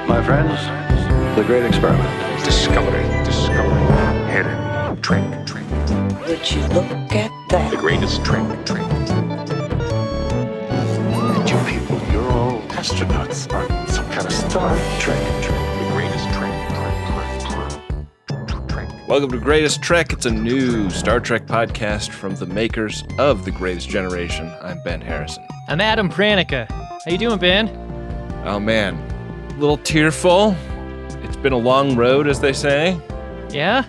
My friends, the great experiment. Discovery. Hidden. Trick. Would you look at that? The greatest trick. And you people, you're all astronauts on some kind of Star Trek. The greatest trick. Welcome to Greatest Trek. It's a new Star Trek podcast from the makers of The Greatest Generation. I'm Ben Harrison. I'm Adam Pranica. How you doing, Ben? Oh man, a little tearful. It's been a long road, as they say. Yeah?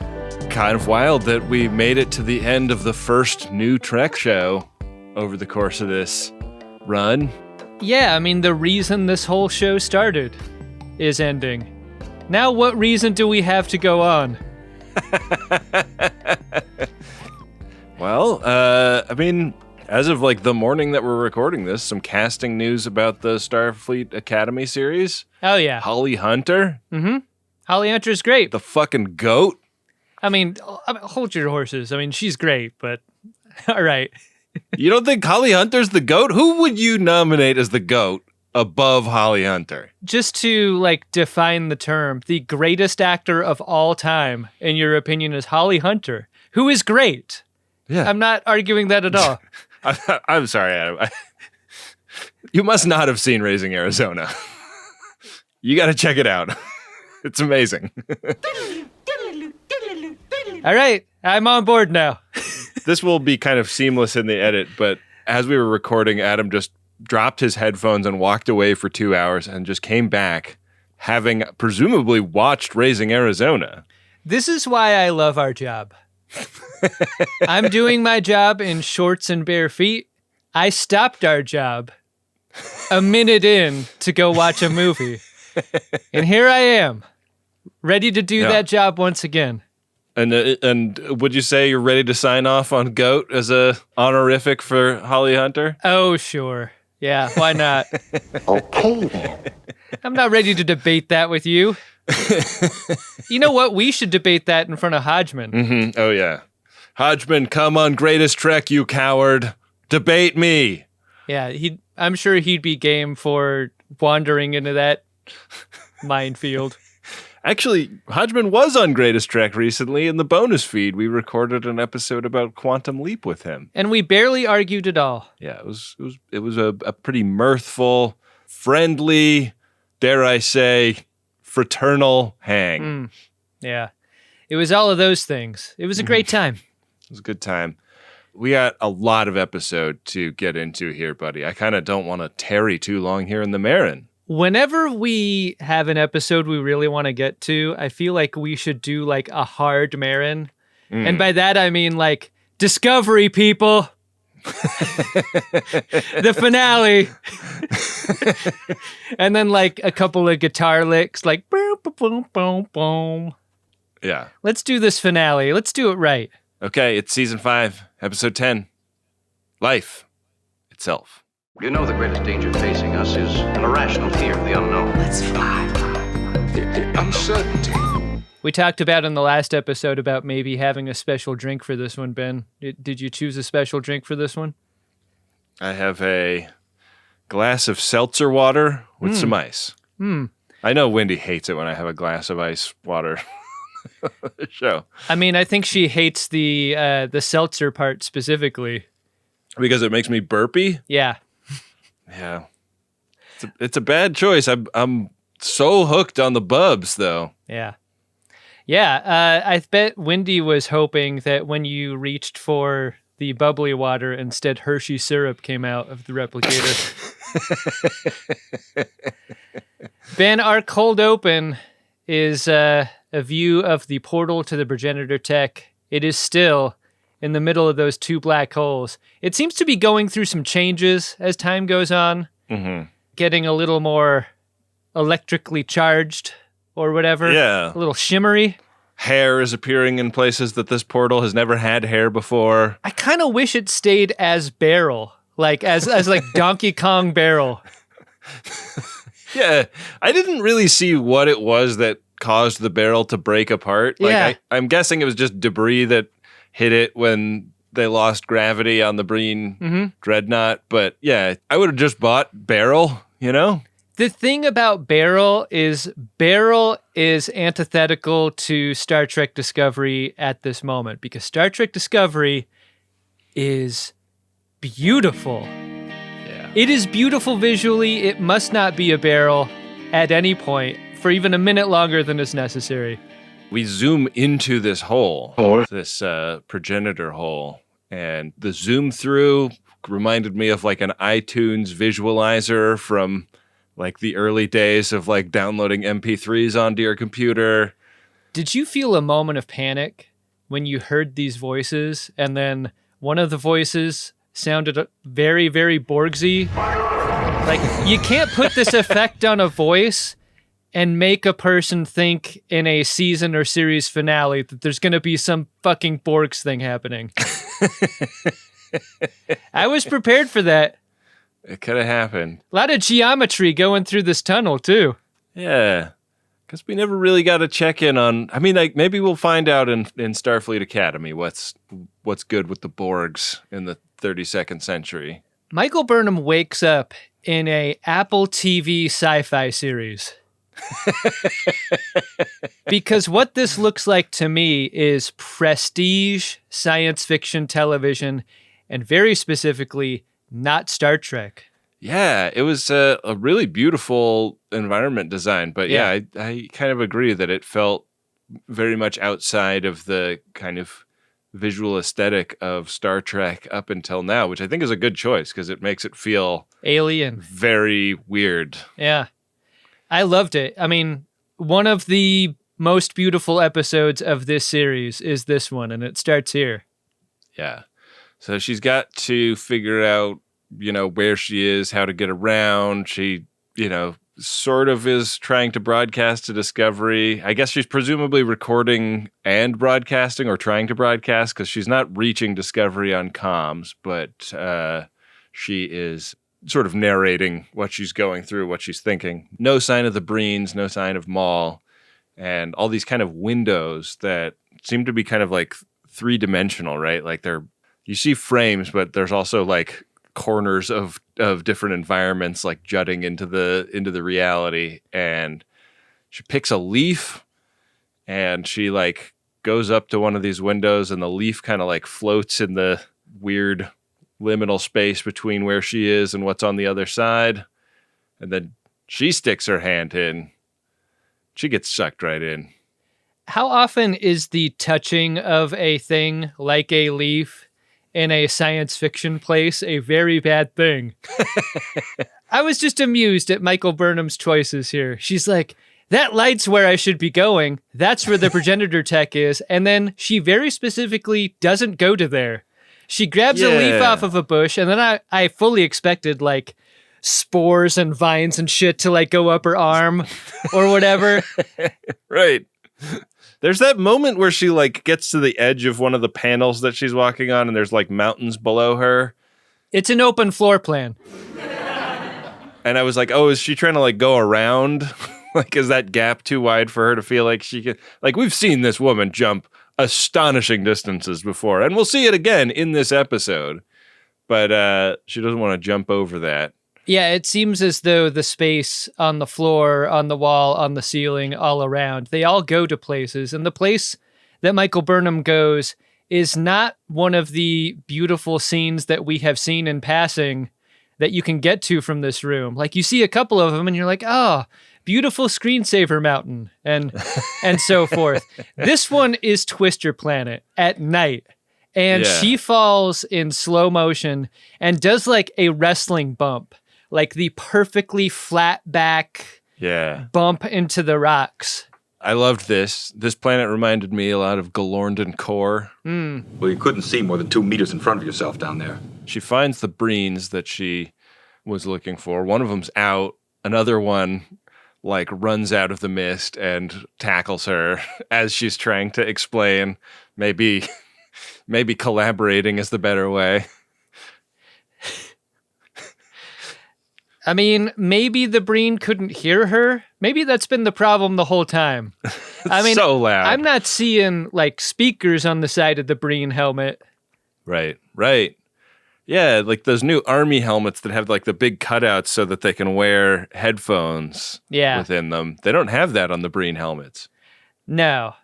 Kind of wild that we made it to the end of the first new Trek show over the course of this run. Yeah, I mean, the reason this whole show started is ending. Now what reason do we have to go on? Well, I mean, as of like the morning that we're recording this, some casting news about the Starfleet Academy series. Oh, yeah. Holly Hunter. Mm-hmm. Holly Hunter's great. The fucking goat. I mean, hold your horses. I mean, she's great, but all right. You don't think Holly Hunter's the GOAT? Who would you nominate as the GOAT above Holly Hunter? Just to, like, define the term, the greatest actor of all time, in your opinion, is Holly Hunter, who is great. Yeah. I'm not arguing that at all. I'm sorry, Adam. You must not have seen Raising Arizona. You got to check it out. It's amazing. All right, I'm on board now. This will be kind of seamless in the edit, but as we were recording, Adam just dropped his headphones and walked away for 2 hours and just came back having presumably watched Raising Arizona. This is why I love our job. I'm doing my job in shorts and bare feet. I stopped our job a minute in to go watch a movie. And here I am, ready to do that job once again. And would you say you're ready to sign off on GOAT as a honorific for Holly Hunter? Oh, sure. Yeah, why not? Okay, then. I'm not ready to debate that with you. You know what? We should debate that in front of Hodgman. Mm-hmm. Oh, yeah. Hodgman, come on Greatest Trek, you coward. Debate me. Yeah, I'm sure he'd be game for wandering into that minefield. Actually, Hodgman was on Greatest Trek recently. In the bonus feed, we recorded an episode about Quantum Leap with him. And we barely argued at all. Yeah, it was a pretty mirthful, friendly, dare I say, fraternal hang. Yeah. It was all of those things. It was a great time. It was a good time. We got a lot of episode to get into here, buddy. I kind of don't want to tarry too long here in the Marin. Whenever we have an episode we really want to get to, I feel like we should do like a hard Marin. And by that, I mean like Discovery, people. The finale. And then like a couple of guitar licks, like boom, boom, boom, boom, boom. Yeah. Let's do this finale. Let's do it right. Okay, it's season 5, episode 10. Life itself. You know the greatest danger facing us is an irrational fear of the unknown. Let's fly. The uncertainty. We talked about in the last episode about maybe having a special drink for this one, Ben. Did you choose a special drink for this one? I have a glass of seltzer water with some ice. I know Wynde hates it when I have a glass of ice water. Show. I mean, I think she hates the seltzer part specifically. Because it makes me burpy? Yeah. Yeah. It's a bad choice. I'm so hooked on the bubs, though. Yeah. Yeah, I bet Wynde was hoping that when you reached for the bubbly water, instead Hershey syrup came out of the replicator. Ben, our cold open is a view of the portal to the Progenitor tech. It is still in the middle of those two black holes. It seems to be going through some changes as time goes on, getting a little more electrically charged or whatever. Yeah. A little shimmery. Hair is appearing in places that this portal has never had hair before. I kind of wish it stayed as Barrel, like as like Donkey Kong Barrel. Yeah, I didn't really see what it was that caused the barrel to break apart. Like, I'm guessing it was just debris that hit it when they lost gravity on the Breen dreadnought. But yeah, I would have just bought barrel, you know? The thing about Beryl is antithetical to Star Trek Discovery at this moment, because Star Trek Discovery is beautiful. Yeah. It is beautiful visually. It must not be a Beryl at any point for even a minute longer than is necessary. We zoom into this hole, this progenitor hole, and the zoom through reminded me of like an iTunes visualizer from like the early days of like downloading MP3s onto your computer. Did you feel a moment of panic when you heard these voices, and then one of the voices sounded very, very Borgsy? Like, you can't put this effect on a voice and make a person think in a season or series finale that there's going to be some fucking Borgs thing happening. I was prepared for that. It could have happened. A lot of geometry going through this tunnel, too. Yeah. Because we never really got to check in on... I mean, like, maybe we'll find out in Starfleet Academy what's good with the Borgs in the 32nd century. Michael Burnham wakes up in a Apple TV sci-fi series. Because what this looks like to me is prestige science fiction television, and very specifically, not Star Trek. Yeah, it was a really beautiful environment design, but yeah, I kind of agree that it felt very much outside of the kind of visual aesthetic of Star Trek up until now, which I think is a good choice because it makes it feel alien, very weird. Yeah, I loved it. I mean, one of the most beautiful episodes of this series is this one, and it starts here. Yeah. So she's got to figure out, where she is, how to get around. She, sort of is trying to broadcast to Discovery. I guess she's presumably recording and broadcasting, or trying to broadcast, because she's not reaching Discovery on comms, but she is sort of narrating what she's going through, what she's thinking. No sign of the Breens, no sign of Maul, and all these kind of windows that seem to be kind of like three-dimensional, right? Like you see frames, but there's also like corners of different environments like jutting into the reality. And she picks a leaf and she like goes up to one of these windows, and the leaf kind of like floats in the weird liminal space between where she is and what's on the other side. And then she sticks her hand in. She gets sucked right in. How often is the touching of a thing like a leaf in a science fiction place a very bad thing? I was just amused at Michael Burnham's choices here. She's like, that light's where I should be going. That's where the progenitor tech is. And then she very specifically doesn't go to there. She grabs a leaf off of a bush, and then I fully expected like spores and vines and shit to like go up her arm or whatever. Right. There's that moment where she like gets to the edge of one of the panels that she's walking on, and there's like mountains below her. It's an open floor plan. And I was like, oh, is she trying to like go around? Like, is that gap too wide for her to feel like she can? Like, we've seen this woman jump astonishing distances before, and we'll see it again in this episode. But she doesn't want to jump over that. Yeah, it seems as though the space on the floor, on the wall, on the ceiling, all around, they all go to places. And the place that Michael Burnham goes is not one of the beautiful scenes that we have seen in passing that you can get to from this room. Like, you see a couple of them and you're like, oh, beautiful screensaver mountain, and so forth. This one is Twister Planet at night. And she falls in slow motion and does like a wrestling bump. Like the perfectly flat back bump into the rocks. I loved this. This planet reminded me a lot of Galorndon Core. Well, you couldn't see more than 2 meters in front of yourself down there. She finds the Breens that she was looking for. One of them's out. Another one like runs out of the mist and tackles her as she's trying to explain. Maybe collaborating is the better way. I mean, maybe the Breen couldn't hear her. Maybe that's been the problem the whole time. I mean, so loud. I'm not seeing like speakers on the side of the Breen helmet. Right. Yeah, like those new army helmets that have like the big cutouts so that they can wear headphones within them. They don't have that on the Breen helmets. No.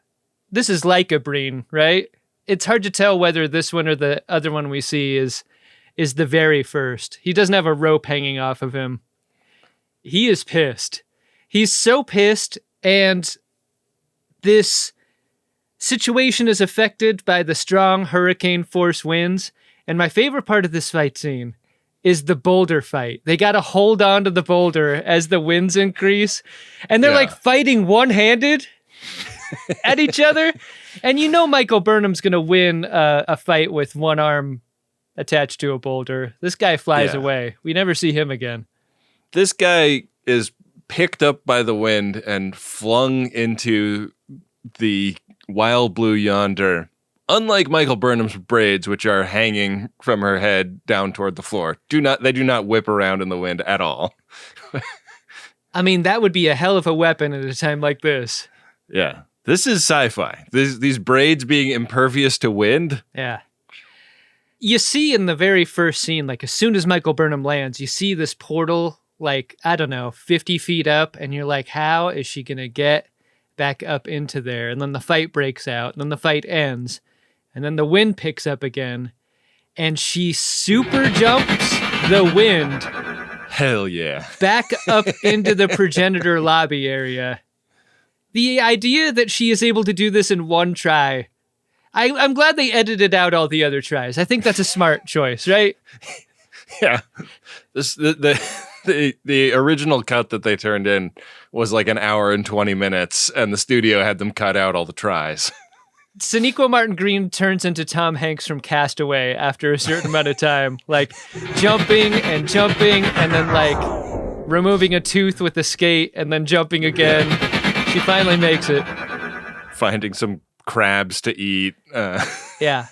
This is like a Breen, right? It's hard to tell whether this one or the other one we see is the very first. He doesn't have a rope hanging off of him. He is pissed. He's so pissed, and this situation is affected by the strong hurricane force winds. And my favorite part of this fight scene is the boulder fight. They got to hold on to the boulder as the winds increase. And they're like fighting one-handed at each other. And you know Michael Burnham's going to win a fight with one arm attached to a boulder. This guy flies away. We never see him again. This guy is picked up by the wind and flung into the wild blue yonder. Unlike Michael Burnham's braids, which are hanging from her head down toward the floor, they do not whip around in the wind at all. I mean, that would be a hell of a weapon at a time like this. Yeah. This is sci-fi. These braids being impervious to wind. Yeah. You see in the very first scene, like as soon as Michael Burnham lands, you see this portal, like, I don't know, 50 feet up, and you're like, how is she going to get back up into there? And then the fight breaks out, and then the fight ends, and then the wind picks up again, and she super jumps the wind. Hell yeah. Back up into the Progenitor lobby area. The idea that she is able to do this in one try, I'm glad they edited out all the other tries. I think that's a smart choice, right? Yeah. The original cut that they turned in was like an hour and 20 minutes, and the studio had them cut out all the tries. Sonequa Martin Green turns into Tom Hanks from Castaway after a certain amount of time, like jumping, and then like removing a tooth with a skate, and then jumping again. She finally makes it. Finding some crabs to eat. Yeah.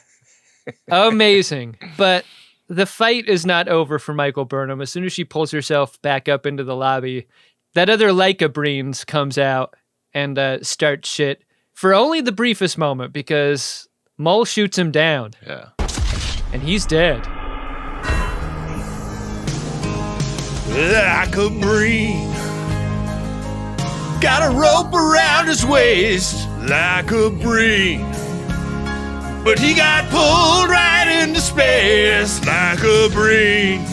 Amazing. But the fight is not over for Michael Burnham. As soon as she pulls herself back up into the lobby, that other Leica Breens comes out and starts shit for only the briefest moment, because Mull shoots him down. Yeah. And he's dead. Like a Breen, got a rope around his waist, like a Breen, but he got pulled right into space, like a Breen.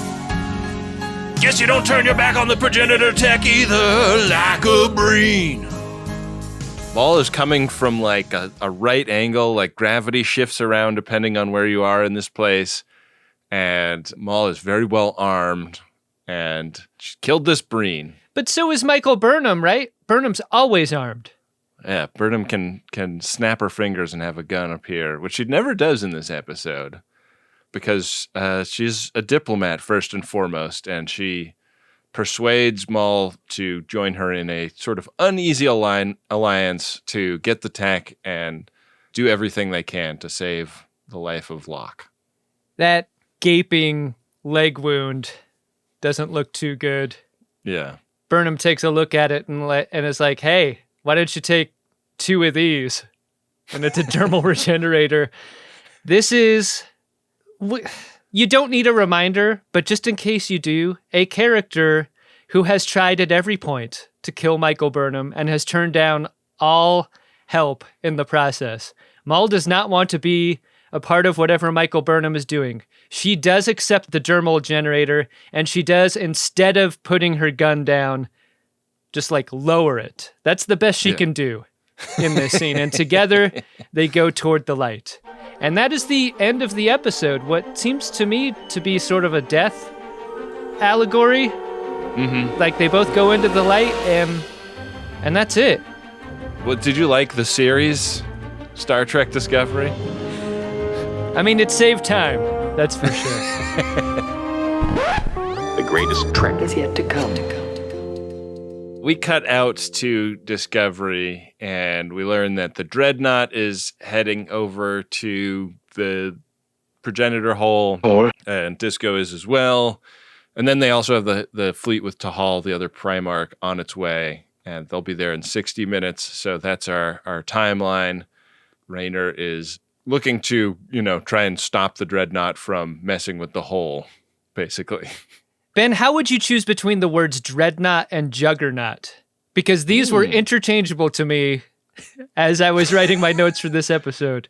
Guess you don't turn your back on the Progenitor tech either, like a Breen. Mull is coming from like a right angle, like gravity shifts around depending on where you are in this place, and Mull is very well armed, and she killed this Breen. But so is Michael Burnham, right? Burnham's always armed. Yeah, Burnham can snap her fingers and have a gun appear, which she never does in this episode, because she's a diplomat first and foremost, and she persuades Mull to join her in a sort of uneasy alliance to get the tech and do everything they can to save the life of Locke. That gaping leg wound doesn't look too good. Yeah. Burnham takes a look at it and is like, hey, why don't you take 2 of these? And it's a dermal regenerator. This is... You don't need a reminder, but just in case you do, a character who has tried at every point to kill Michael Burnham and has turned down all help in the process. Mull does not want to be a part of whatever Michael Burnham is doing. She does accept the dermal generator, and she does, instead of putting her gun down, just like lower it. That's the best she can do in this scene. And together they go toward the light. And that is the end of the episode. What seems to me to be sort of a death allegory. Mm-hmm. Like they both go into the light, and that's it. Well, did you like the series, Star Trek Discovery? I mean, it saved time. That's for sure. The greatest trek Is yet to come. We cut out to Discovery, and we learn that the Dreadnought is heading over to the Progenitor Hole, and Disco is as well. And then they also have the fleet with Tahal, the other Primarch, on its way, and they'll be there in 60 minutes. So that's our timeline. Rayner is looking to, try and stop the dreadnought from messing with the hull, basically. Ben, how would you choose between the words dreadnought and juggernaut? Because these were interchangeable to me as I was writing my notes for this episode.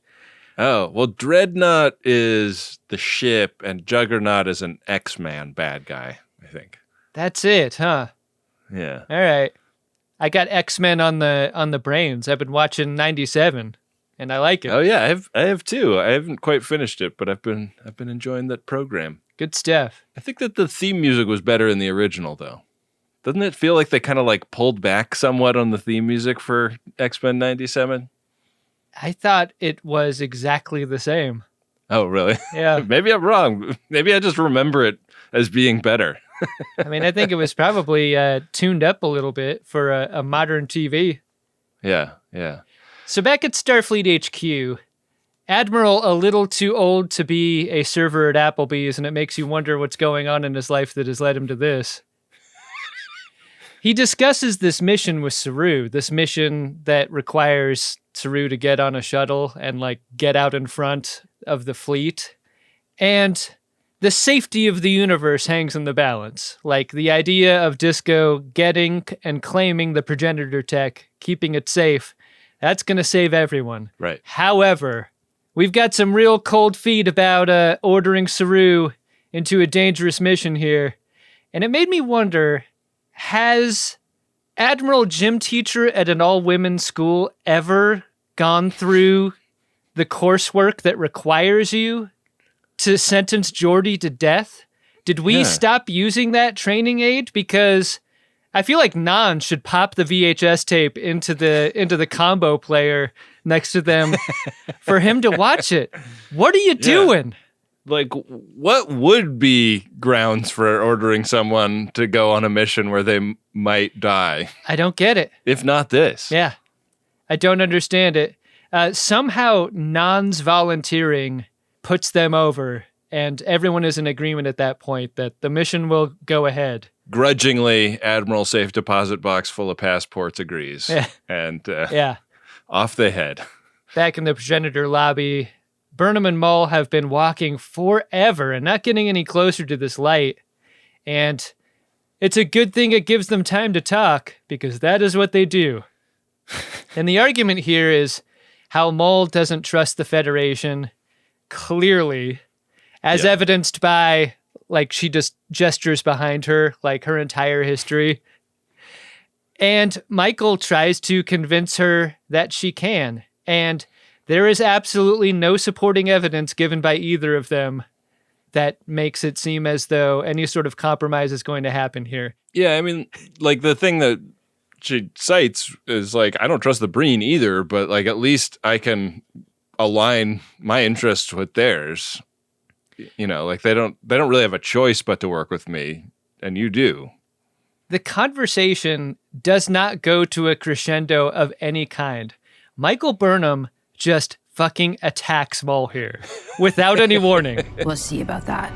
Oh, well, dreadnought is the ship and juggernaut is an X-Man bad guy, I think. That's it, huh? Yeah. All right. I got X-Men on the brains. I've been watching 97 and I like it. Oh yeah, I have too. I haven't quite finished it, but I've been enjoying that program. Good stuff. I think that the theme music was better in the original though. Doesn't it feel like they kind of like pulled back somewhat on the theme music for X-Men 97? I thought it was exactly the same. Oh, really? Yeah. Maybe I'm wrong. Maybe I just remember it as being better. I mean, I think it was probably tuned up a little bit for a modern TV. Yeah. So back at Starfleet HQ, Admiral a little too old to be a server at Applebee's, and it makes you wonder what's going on in his life that has led him to this. He discusses this mission with Saru, this mission that requires Saru to get on a shuttle and get out in front of the fleet. And the safety of the universe hangs in the balance. The idea of Disco getting and claiming the Progenitor tech, keeping it safe, that's going to save everyone. Right. However, we've got some real cold feet about ordering Saru into a dangerous mission here. And it made me wonder, has Admiral Gym Teacher at an all-women's school ever gone through the coursework that requires you to sentence Geordi to death? Did we stop using that training aid? Because I feel like Nan should pop the VHS tape into the combo player next to them for him to watch it. What are you doing? What would be grounds for ordering someone to go on a mission where they might die? I don't get it. If not this. Yeah. I don't understand it. Somehow Nan's volunteering puts them over, and everyone is in agreement at that point that the mission will go ahead. Grudgingly, Admiral Safe Deposit Box full of passports agrees. Yeah. And Yeah. off they head. Back in the Progenitor lobby, Burnham and Mull have been walking forever and not getting any closer to this light. And it's a good thing it gives them time to talk, because that is what they do. And the argument here is how Mull doesn't trust the Federation, clearly, as evidenced by, she just gestures behind her, her entire history. And Michael tries to convince her that she can. And there is absolutely no supporting evidence given by either of them that makes it seem as though any sort of compromise is going to happen here. Yeah, I mean, the thing that she cites is I don't trust the Breen either, but at least I can align my interests with theirs. They don't really have a choice but to work with me, and you do. The conversation does not go to a crescendo of any kind. Michael Burnham just fucking attacks Mull here without any warning. We'll see about that.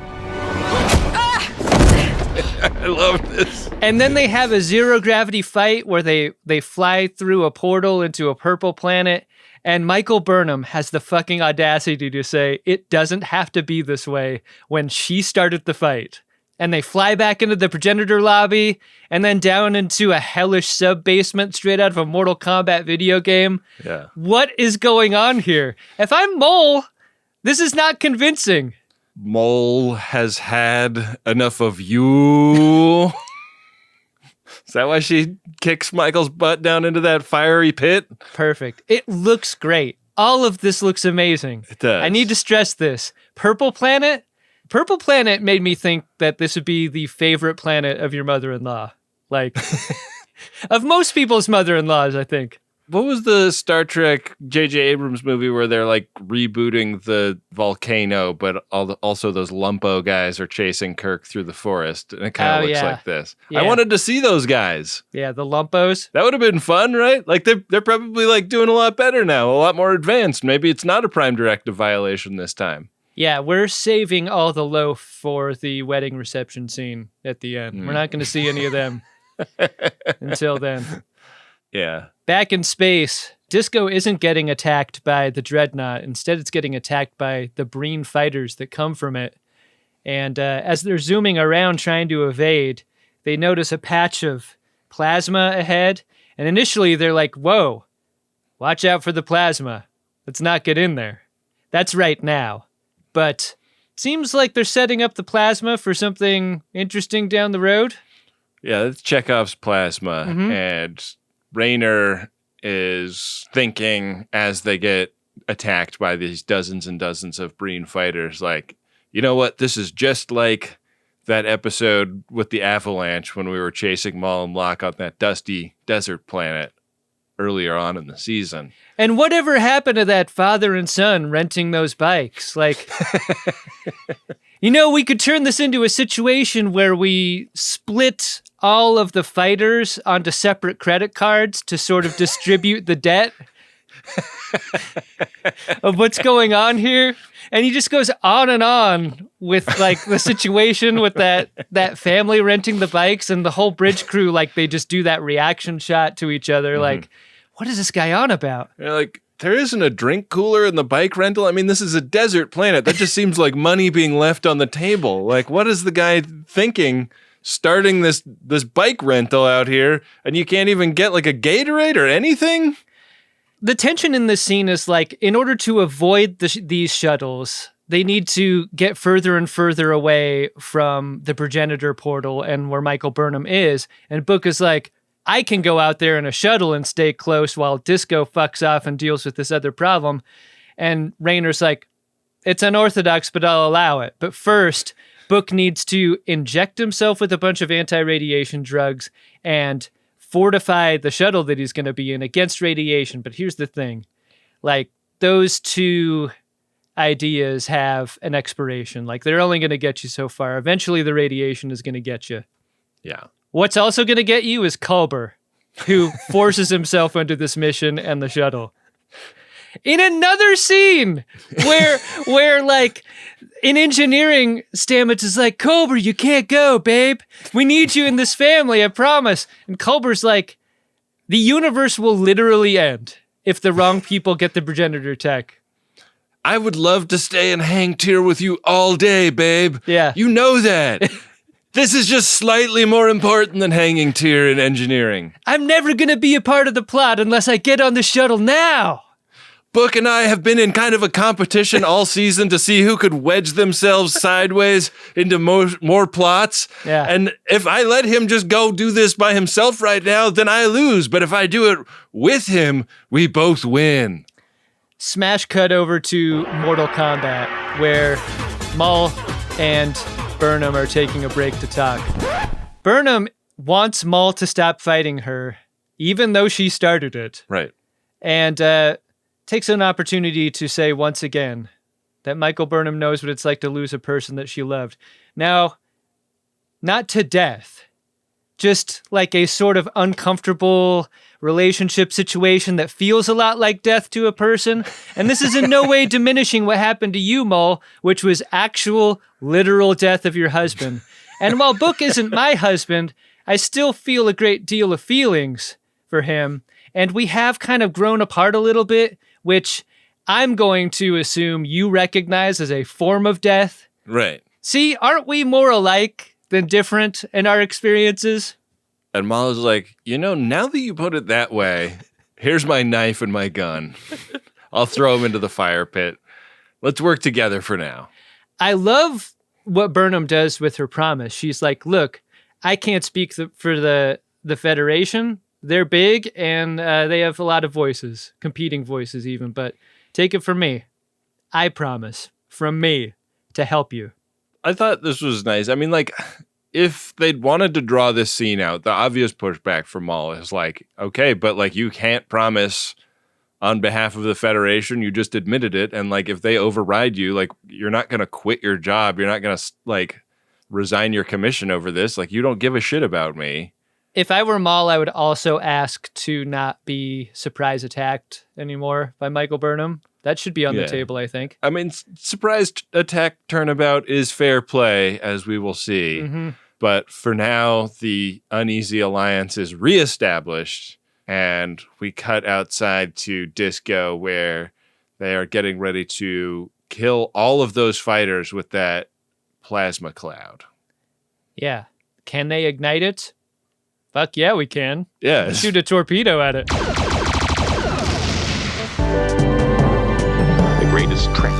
I love this. And then they have a zero gravity fight where they fly through a portal into a purple planet, and Michael Burnham has the fucking audacity to say it doesn't have to be this way when she started the fight. And they fly back into the Progenitor lobby and then down into a hellish sub-basement straight out of a Mortal Kombat video game. Yeah. What is going on here? If I'm Mull, this is not convincing. Mull has had enough of you. Is that why she kicks Michael's butt down into that fiery pit? Perfect. It looks great. All of this looks amazing. It does. I need to stress this. Purple Planet made me think that this would be the favorite planet of your mother-in-law. Of most people's mother-in-laws, I think. What was the Star Trek J.J. Abrams movie where they're rebooting the volcano, but also those Lumpo guys are chasing Kirk through the forest, and it kind of looks like this. Yeah. I wanted to see those guys. Yeah, the Lumpos. That would have been fun, right? They're probably doing a lot better now, a lot more advanced. Maybe it's not a Prime Directive violation this time. Yeah, we're saving all the loaf for the wedding reception scene at the end. We're not going to see any of them until then. Yeah. Back in space, Disco isn't getting attacked by the Dreadnought. Instead, it's getting attacked by the Breen fighters that come from it. And as they're zooming around trying to evade, they notice a patch of plasma ahead. And initially, they're like, whoa, watch out for the plasma. Let's not get in there. That's right now. But seems like they're setting up the plasma for something interesting down the road. Yeah, that's Chekhov's plasma. And Rayner is thinking as they get attacked by these dozens and dozens of Breen fighters, like, you know what? This is just like that episode with the avalanche when we were chasing Maul and Locke on that dusty desert planet earlier on in the season. And whatever happened to that father and son renting those bikes? Like, we could turn this into a situation where we split all of the fighters onto separate credit cards to sort of distribute the debt of what's going on here. And he just goes on with like the situation with that family renting the bikes and the whole bridge crew. Like they just do that reaction shot to each other. Like, what is this guy on about? They're like, there isn't a drink cooler in the bike rental. I mean, this is a desert planet. That just seems like money being left on the table. Like, what is the guy thinking starting this bike rental out here and you can't even get like a Gatorade or anything? The tension in this scene is like, in order to avoid these shuttles, they need to get further and further away from the Progenitor portal and where Michael Burnham is. And Book is like, I can go out there in a shuttle and stay close while Disco fucks off and deals with this other problem. And Rayner's like, it's unorthodox, but I'll allow it. But first, Book needs to inject himself with a bunch of anti-radiation drugs and fortify the shuttle that he's going to be in against radiation. But here's the thing. Like, those two ideas have an expiration. Like, they're only going to get you so far. Eventually, the radiation is going to get you. Yeah. What's also going to get you is Culber, who forces himself into this mission and the shuttle. In another scene where like in engineering, Stamets is like, Culber, you can't go, babe. We need you in this family, I promise. And Culber's like, the universe will literally end if the wrong people get the Progenitor tech. I would love to stay and hang tier with you all day, babe. Yeah. You know that. This is just slightly more important than hanging tier in engineering. I'm never going to be a part of the plot unless I get on the shuttle now. Book and I have been in kind of a competition all season to see who could wedge themselves sideways into more plots. Yeah. And if I let him just go do this by himself right now, then I lose. But if I do it with him, we both win. Smash cut over to Mortal Kombat, where Maul and Burnham are taking a break to talk. Burnham wants Maul to stop fighting her, even though she started it. Right. And takes an opportunity to say once again that Michael Burnham knows what it's like to lose a person that she loved. Now, not to death, just like a sort of uncomfortable relationship situation that feels a lot like death to a person. And this is in no way diminishing what happened to you, Maul, which was actual, literal death of your husband. And while Book isn't my husband, I still feel a great deal of feelings for him. And we have kind of grown apart a little bit, which I'm going to assume you recognize as a form of death. Right. See, aren't we more alike than different in our experiences? And Maul is like, now that you put it that way, here's my knife and my gun. I'll throw him into the fire pit. Let's work together for now. I love what Burnham does with her promise. She's like, look, I can't speak for the Federation. They're big, and they have a lot of voices, competing voices even, but take it from me. I promise, from me, to help you. I thought this was nice. I mean, like, if they'd wanted to draw this scene out, the obvious pushback from Maul is like, okay, but like you can't promise on behalf of the Federation. You just admitted it. And like, if they override you, like, you're not going to quit your job. You're not going to like resign your commission over this. Like, you don't give a shit about me. If I were Maul, I would also ask to not be surprise attacked anymore by Michael Burnham. That should be on the table, I think. I mean, surprise attack turnabout is fair play, as we will see. Mm-hmm. But for now, the uneasy alliance is reestablished, And we cut outside to Disco, where they are getting ready to kill all of those fighters with that plasma cloud. Yeah. Can they ignite it? Fuck yeah, we can. Yeah. Shoot a torpedo at it. The greatest trick.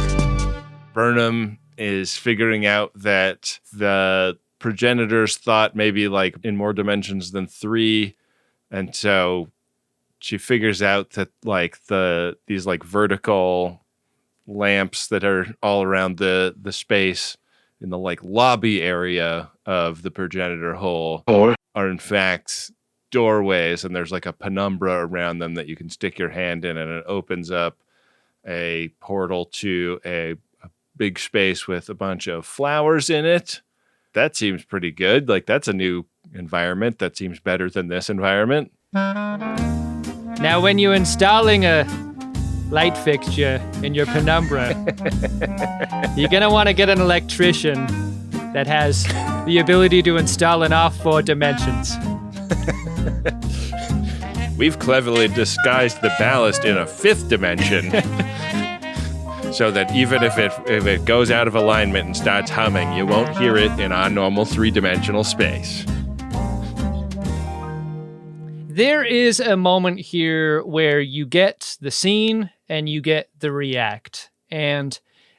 Burnham is figuring out that the progenitors thought maybe like in more dimensions than 3. And so she figures out that like these like vertical lamps that are all around the space in the like lobby area of the progenitor hole are in fact doorways, and there's like a penumbra around them that you can stick your hand in, and it opens up a portal to a big space with a bunch of flowers in it. That seems pretty good. Like that's a new environment that seems better than this environment. Now, when you're installing a light fixture in your penumbra, you're going to want to get an electrician that has the ability to install in all 4 dimensions. We've cleverly disguised the ballast in a 5th dimension so that even if it goes out of alignment and starts humming, you won't hear it in our normal 3-dimensional space. There is a moment here where you get the scene and you get the react. And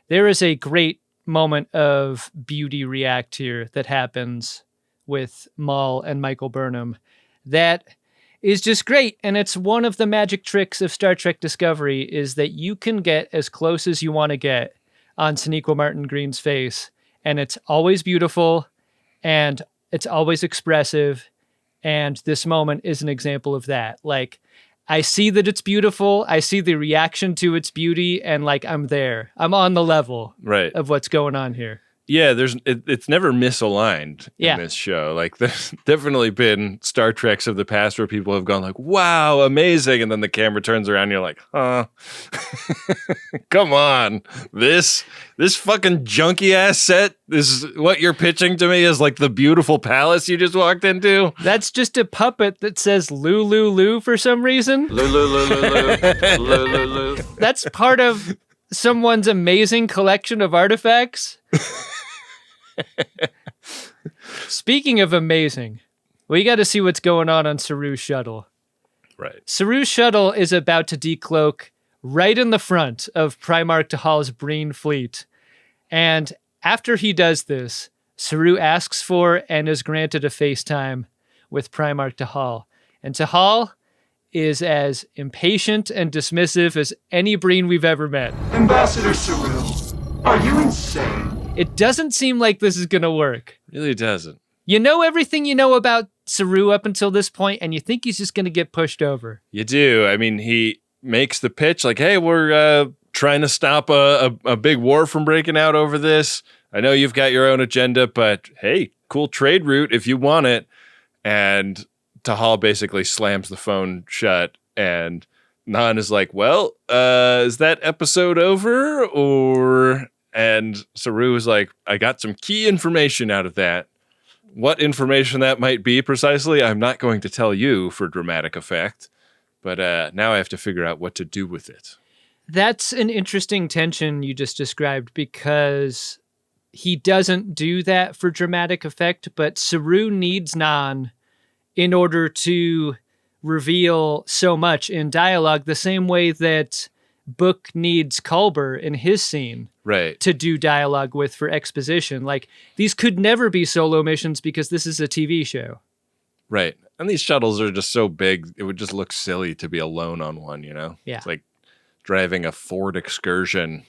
there is a great moment of beauty react here that happens with Maul and Michael Burnham that is just great. And it's one of the magic tricks of Star Trek Discovery is that you can get as close as you want to get on Sonequa Martin Green's face. And it's always beautiful and it's always expressive. And this moment is an example of that. Like, I see that it's beautiful. I see the reaction to its beauty, and like, I'm there. I'm on the level of what's going on here. Yeah, it's never misaligned Yeah. in this show. Like, there's definitely been Star Treks of the past where people have gone like, wow, amazing. And then the camera turns around and you're like, huh? Come on. This fucking junky ass set is what you're pitching to me is like the beautiful palace you just walked into? That's just a puppet that says Lou, Lou, Lou for some reason. Lou, Lou, Lou, Lou, Lou, Lou, Lou, Lou. That's part of someone's amazing collection of artifacts. Speaking of amazing, we got to see what's going on Saru's shuttle. Right. Saru's shuttle is about to decloak right in the front of Primarch Tahal's Breen fleet. And after he does this, Saru asks for and is granted a FaceTime with Primarch Tahal. And Tahal is as impatient and dismissive as any Breen we've ever met. Ambassador Saru, are you insane? It doesn't seem like this is going to work. Really doesn't. You know everything you know about Saru up until this point, and you think he's just going to get pushed over. You do. I mean, he makes the pitch like, hey, we're trying to stop a big war from breaking out over this. I know you've got your own agenda, but hey, cool trade route if you want it. And Tahal basically slams the phone shut, and Nan is like, well, is that episode over? Or... And Saru is like, I got some key information out of that. What information that might be precisely, I'm not going to tell you for dramatic effect. But now I have to figure out what to do with it. That's an interesting tension you just described, because he doesn't do that for dramatic effect, but Saru needs Nan in order to reveal so much in dialogue, the same way that Book needs Culber in his scene to do dialogue with for exposition. Like, these could never be solo missions because this is a TV show. Right. And these shuttles are just so big, it would just look silly to be alone on one, you know? Yeah. It's like driving a Ford Excursion,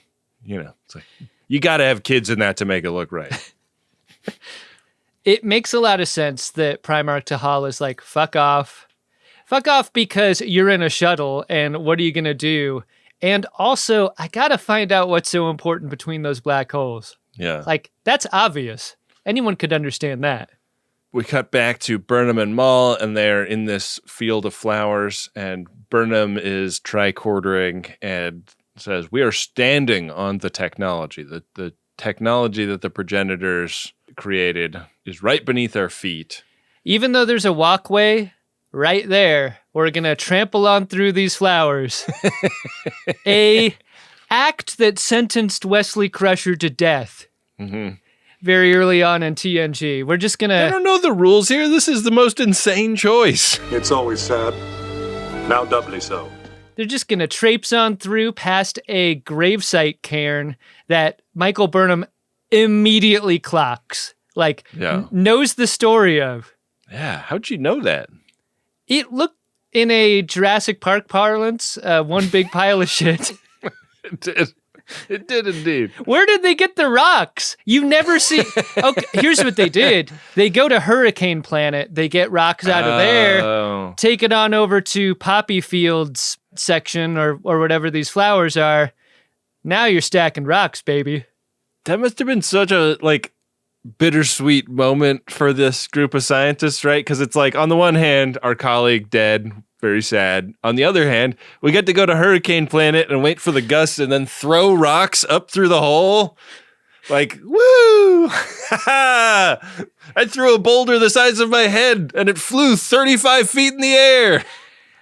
you know. It's like, you got to have kids in that to make it look right. It makes a lot of sense that Primarch Tahal is like, fuck off. Fuck off because you're in a shuttle, and what are you going to do? And also, I got to find out what's so important between those black holes. Yeah. Like, that's obvious. Anyone could understand that. We cut back to Burnham and Maul, and they're in this field of flowers, and Burnham is tricordering and says, we are standing on the technology. The technology that the progenitors created is right beneath our feet. Even though there's a walkway right there. We're going to trample on through these flowers. A act that sentenced Wesley Crusher to death. Mm-hmm. Very early on in TNG. We're just going I to... don't know the rules here. This is the most insane choice. It's always sad. Now doubly so. They're just going to traipse on through past a gravesite cairn that Michael Burnham immediately clocks. Like, knows the story of. Yeah, how'd you know that? It looked, in a Jurassic Park parlance, one big pile of shit. It did. It did indeed. Where did they get the rocks? You never see... Okay, here's what they did. They go to Hurricane Planet. They get rocks out of there, take it on over to Poppy Fields section or whatever these flowers are. Now you're stacking rocks, baby. That must have been such a, bittersweet moment for this group of scientists, right? Because it's like, on the one hand, our colleague dead, very sad. On the other hand, we get to go to Hurricane Planet and wait for the gusts and then throw rocks up through the hole. Like, woo! I threw a boulder the size of my head and it flew 35 feet in the air.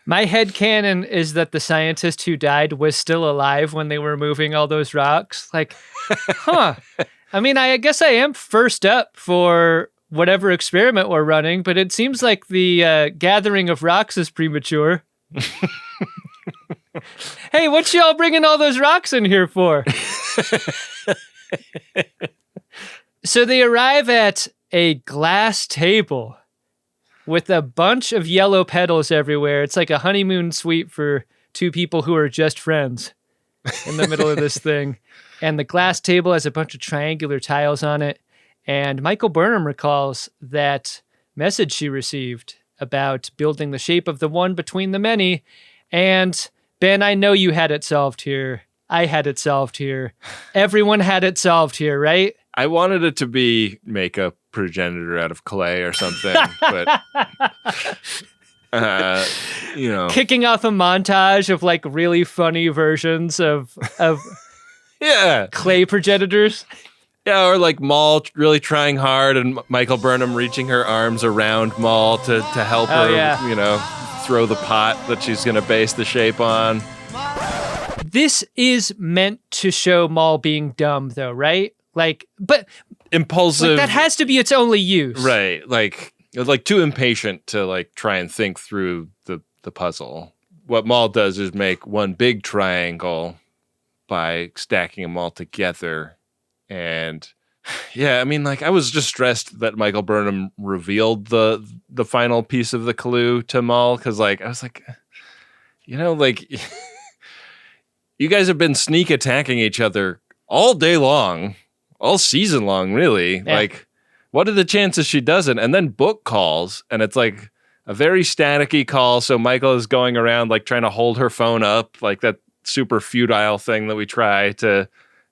My headcanon is that the scientist who died was still alive when they were moving all those rocks. Like, huh. I mean, I guess I am first up for whatever experiment we're running, but it seems like the gathering of rocks is premature. Hey, what y'all bringing all those rocks in here for? So they arrive at a glass table with a bunch of yellow petals everywhere. It's like a honeymoon suite for two people who are just friends in the middle of this thing. And the glass table has a bunch of triangular tiles on it. And Michael Burnham recalls that message she received about building the shape of the one between the many. And Ben, I know you had it solved here. I had it solved here. Everyone had it solved here, right? I wanted it to be make a progenitor out of clay or something, but kicking off a montage of really funny versions of yeah, clay progenitors. Yeah, or Maul really trying hard and Michael Burnham reaching her arms around Maul to help her, throw the pot that she's going to base the shape on. This is meant to show Maul being dumb, though, right? But impulsive. That has to be its only use. Right. Too impatient to try and think through the puzzle. What Maul does is make one big triangle by stacking them all together. And yeah, I mean, I was just stressed that Michael Burnham revealed the final piece of the clue to Maul, because I was like, you guys have been sneak attacking each other all day long, all season long, really. Yeah. What are the chances she doesn't? And then Book calls, and it's a very staticky call. So Michael is going around trying to hold her phone up, that super futile thing that we try to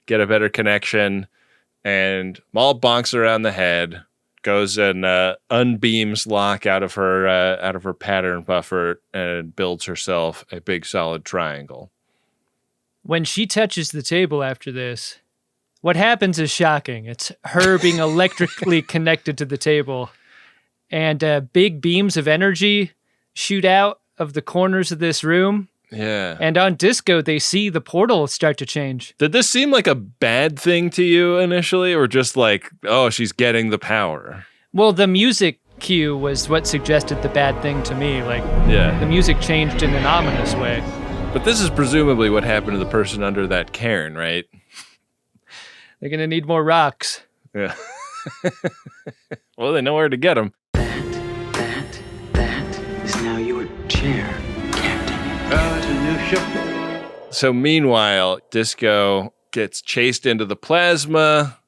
get a better connection. And Maul bonks her on the head, goes and unbeams Locke out of her pattern buffer, and builds herself a big solid triangle. When she touches the table after this, what happens is shocking. It's her being electrically connected to the table, and big beams of energy shoot out of the corners of this room. Yeah. And on Disco, they see the portal start to change. Did this seem like a bad thing to you initially, or just oh, she's getting the power? Well, the music cue was what suggested the bad thing to me. The music changed in an ominous way. But this is presumably what happened to the person under that cairn, right? They're going to need more rocks. Yeah. Well, they know where to get them. That is now your chair. It's a new ship. So meanwhile, Disco gets chased into the plasma,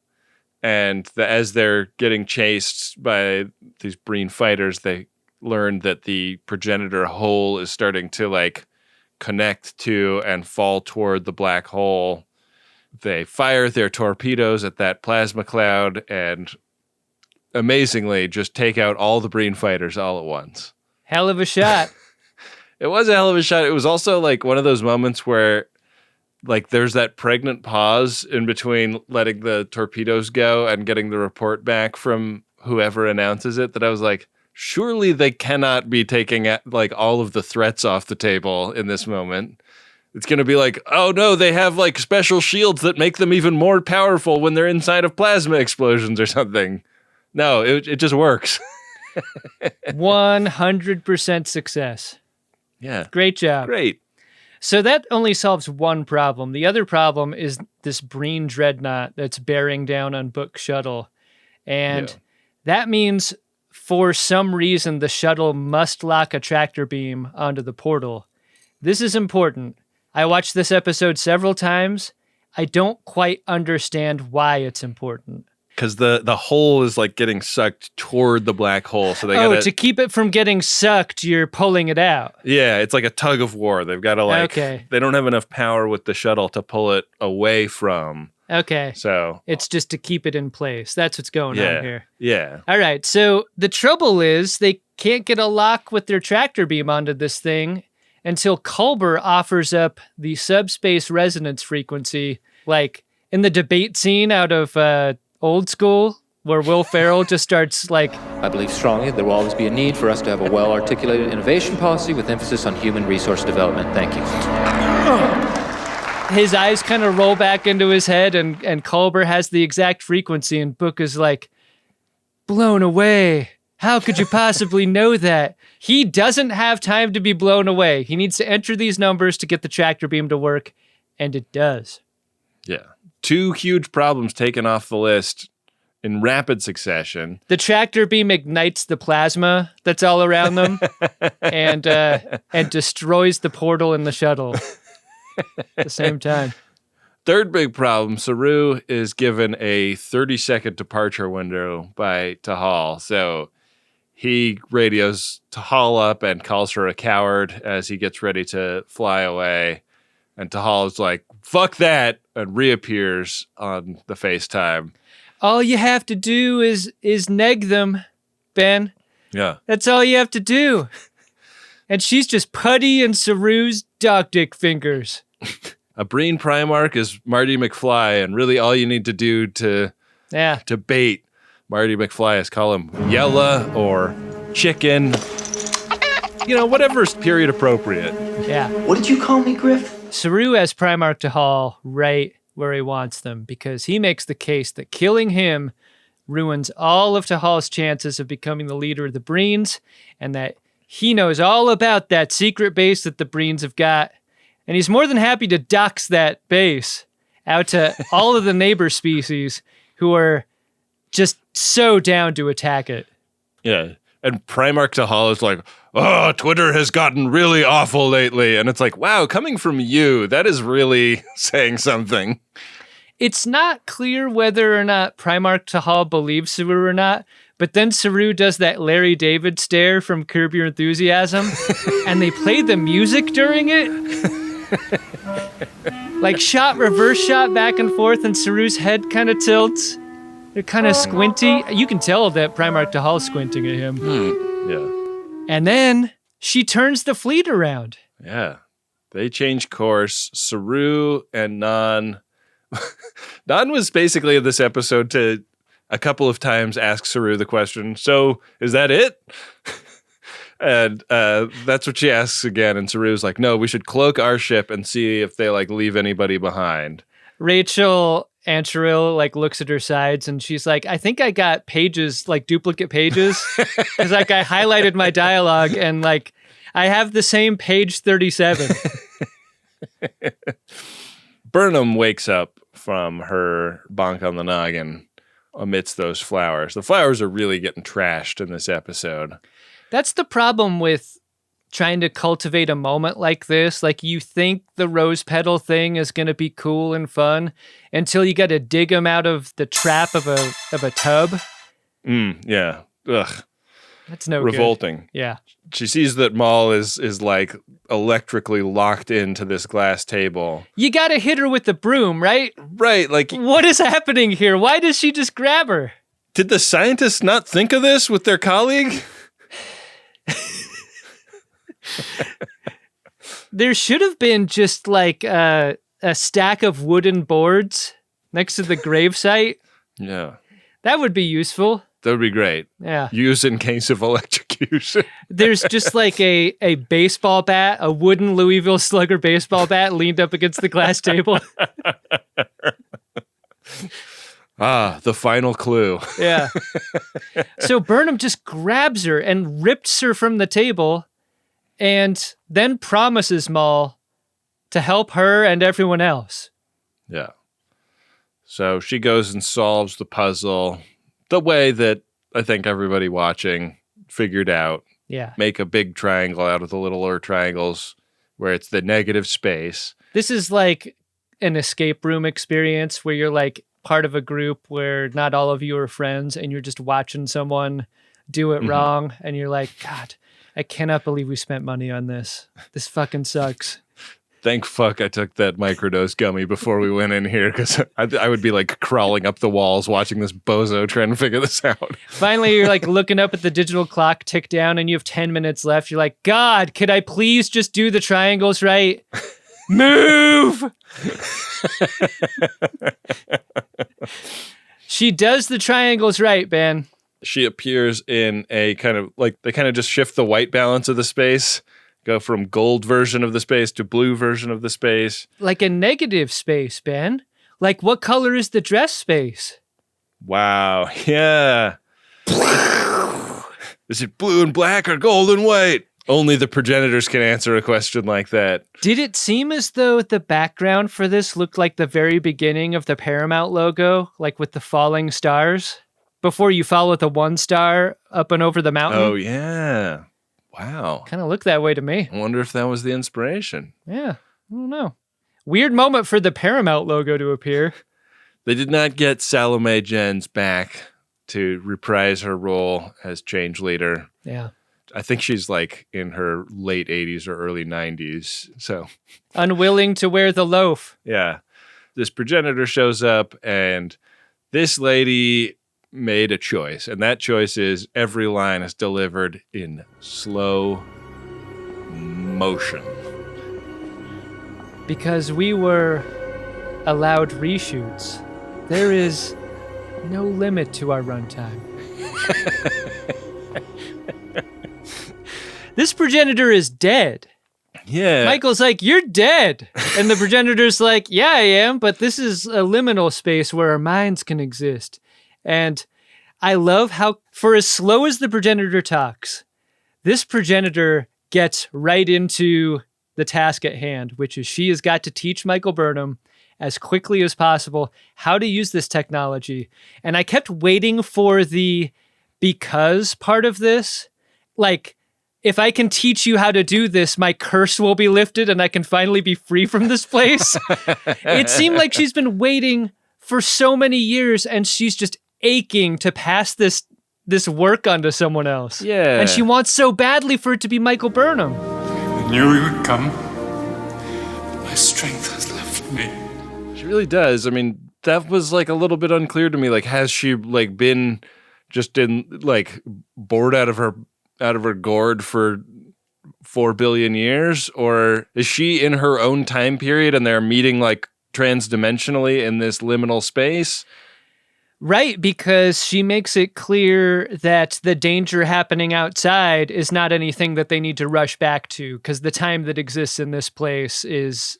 and as they're getting chased by these Breen fighters, they learn that the progenitor hole is starting to connect to and fall toward the black hole. They fire their torpedoes at that plasma cloud and amazingly just take out all the Breen fighters all at once. Hell of a shot. It was a hell of a shot. It was also one of those moments where there's that pregnant pause in between letting the torpedoes go and getting the report back from whoever announces it, that I was like, surely they cannot be taking like all of the threats off the table in this moment. It's going to be like, oh no, they have like special shields that make them even more powerful when they're inside of plasma explosions or something. No, it just works. 100% success. Yeah. Great job. Great. So that only solves one problem. The other problem is this Breen dreadnought that's bearing down on Book Shuttle. And that means for some reason the shuttle must lock a tractor beam onto the portal. This is important. I watched this episode several times. I don't quite understand why it's important. Because the hole is like getting sucked toward the black hole. So they gotta... to keep it from getting sucked, you're pulling it out. Yeah, it's like a tug of war. They've got to like... Okay. They don't have enough power with the shuttle to pull it away from. Okay. So... It's just to keep it in place. That's what's going on here. Yeah. All right, so the trouble is they can't get a lock with their tractor beam onto this thing until Culber offers up the subspace resonance frequency, like in the debate scene out of Old School, where Will Ferrell just starts like... I believe strongly there will always be a need for us to have a well-articulated innovation policy with emphasis on human resource development. Thank you. His eyes kind of roll back into his head, and Culber has the exact frequency, and Book is like, blown away. How could you possibly know that? He doesn't have time to be blown away. He needs to enter these numbers to get the tractor beam to work, and it does. Yeah. 2 huge problems taken off the list in rapid succession. The tractor beam ignites the plasma that's all around them and destroys the portal in the shuttle at the same time. Third big problem, Saru is given a 30-second departure window by Tahal. So he radios Tahal up and calls her a coward as he gets ready to fly away. And Tahal is like, fuck that, and reappears on the FaceTime. All you have to do is neg them, Ben. Yeah. That's all you have to do. And she's just Puddy and Saru's dog dick fingers. A Breen Primarch is Marty McFly, and really all you need to do to bait Marty McFly is call him Yella or Chicken. You know, whatever's period appropriate. Yeah. What did you call me, Griff? Saru has Primarch Tahal right where he wants them because he makes the case that killing him ruins all of Tahal's chances of becoming the leader of the Breens, and that he knows all about that secret base that the Breens have got, and he's more than happy to dox that base out to all of the neighbor species who are just so down to attack it. Yeah. And Primarch Tahal is like, oh, Twitter has gotten really awful lately. And it's like, wow, coming from you, that is really saying something. It's not clear whether or not Primarch Tahal believes Saru or not, but then Saru does that Larry David stare from Curb Your Enthusiasm, and they play the music during it. Like reverse shot back and forth, and Saru's head kind of tilts. They're kind of squinty. You can tell that Primarch Tahal's squinting at him. Yeah. And then she turns the fleet around. Yeah. They change course. Saru and Nan. Nan was basically in this episode to a couple of times ask Saru the question, so is that it? And that's what she asks again. And Saru's like, no, we should cloak our ship and see if they like leave anybody behind. Rachel Ancheril like looks at her sides and she's like, I think I got pages, like duplicate pages. Because like I highlighted my dialogue and like I have the same page 37. Burnham wakes up from her bonk on the noggin amidst those flowers. The flowers are really getting trashed in this episode. That's the problem with trying to cultivate a moment like this. Like you think the rose petal thing is going to be cool and fun until you got to dig them out of the trap of a tub. Yeah. Ugh. That's no revolting. Good. Yeah. She sees that Maul is like electrically locked into this glass table. You got to hit her with the broom, right? Right. Like, what is happening here? Why does she just grab her? Did the scientists not think of this with their colleague? There should have been just like a stack of wooden boards next to the gravesite. Yeah. That would be useful. That would be great. Yeah. Use in case of electrocution. There's just like a baseball bat, a wooden Louisville Slugger baseball bat leaned up against the glass table. The final clue. Yeah. So Burnham just grabs her and rips her from the table and then promises Maul to help her and everyone else. Yeah. So she goes and solves the puzzle the way that I think everybody watching figured out. Yeah. Make a big triangle out of the littler triangles where it's the negative space. This is like an escape room experience where you're like part of a group where not all of you are friends and you're just watching someone do it wrong. And you're like, God, I cannot believe we spent money on this. This fucking sucks. Thank fuck I took that microdose gummy before we went in here, because I would be like crawling up the walls watching this bozo trying to figure this out. Finally, you're like looking up at the digital clock tick down and you have 10 minutes left. You're like, God, could I please just do the triangles right? Move! She does the triangles right, Ben. She appears in a kind of like, they kind of just shift the white balance of the space. Go from gold version of the space to blue version of the space. Like a negative space, Ben. Like what color is the dress space? Wow. Yeah. Is it blue and black or gold and white? Only the progenitors can answer a question like that. Did it seem as though the background for this looked like the very beginning of the Paramount logo, like with the falling stars? Before you follow the 1 star up and over the mountain? Oh, yeah. Wow. Kind of looked that way to me. I wonder if that was the inspiration. Yeah, I don't know. Weird moment for the Paramount logo to appear. They did not get Salome Jens back to reprise her role as change leader. Yeah. I think she's like in her late 80s or early 90s. So unwilling to wear the loaf. Yeah. This progenitor shows up and this lady made a choice, and that choice is every line is delivered in slow motion. Because we were allowed reshoots, there is no limit to our runtime. This progenitor is dead. Yeah. Michael's like, you're dead. And the progenitor's like, yeah, I am, but this is a liminal space where our minds can exist. And I love how, for as slow as the progenitor talks, this progenitor gets right into the task at hand, which is she has got to teach Michael Burnham as quickly as possible how to use this technology. And I kept waiting for the because part of this. Like, if I can teach you how to do this, my curse will be lifted and I can finally be free from this place. It seemed like she's been waiting for so many years and she's just aching to pass this work onto someone else. Yeah. And she wants so badly for it to be Michael Burnham. I knew you would come. My strength has left me. She really does. I mean, that was like a little bit unclear to me. Like, has she like been just in like bored out of her gourd for 4 billion years, or is she in her own time period and they're meeting like transdimensionally in this liminal space? Right, because she makes it clear that the danger happening outside is not anything that they need to rush back to, because the time that exists in this place is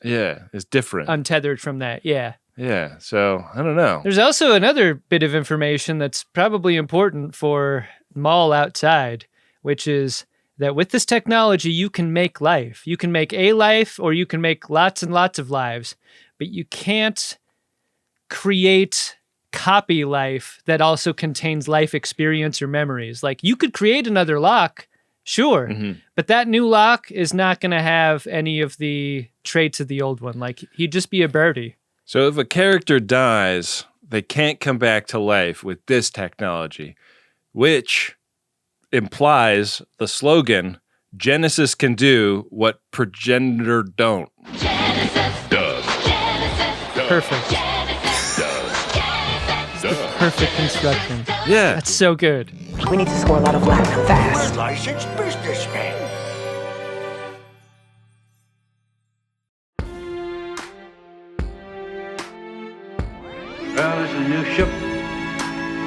different, untethered from that. Yeah. Yeah. So I don't know. There's also another bit of information that's probably important for Maul outside, which is that with this technology, you can make life. You can make a life, or you can make lots and lots of lives, but you can't create copy life that also contains life experience or memories. Like, you could create another lock, sure, but that new lock is not going to have any of the traits of the old one. Like, he'd just be a birdie. So if a character dies, they can't come back to life with this technology, which implies the slogan, Genesis can do what progenitor don't. Genesis Does. Genesis Perfect. Genesis Genesis Perfect construction. Yeah. That's so good. We need to score a lot of platinum fast. Licensed businessman. Well, it's a new ship.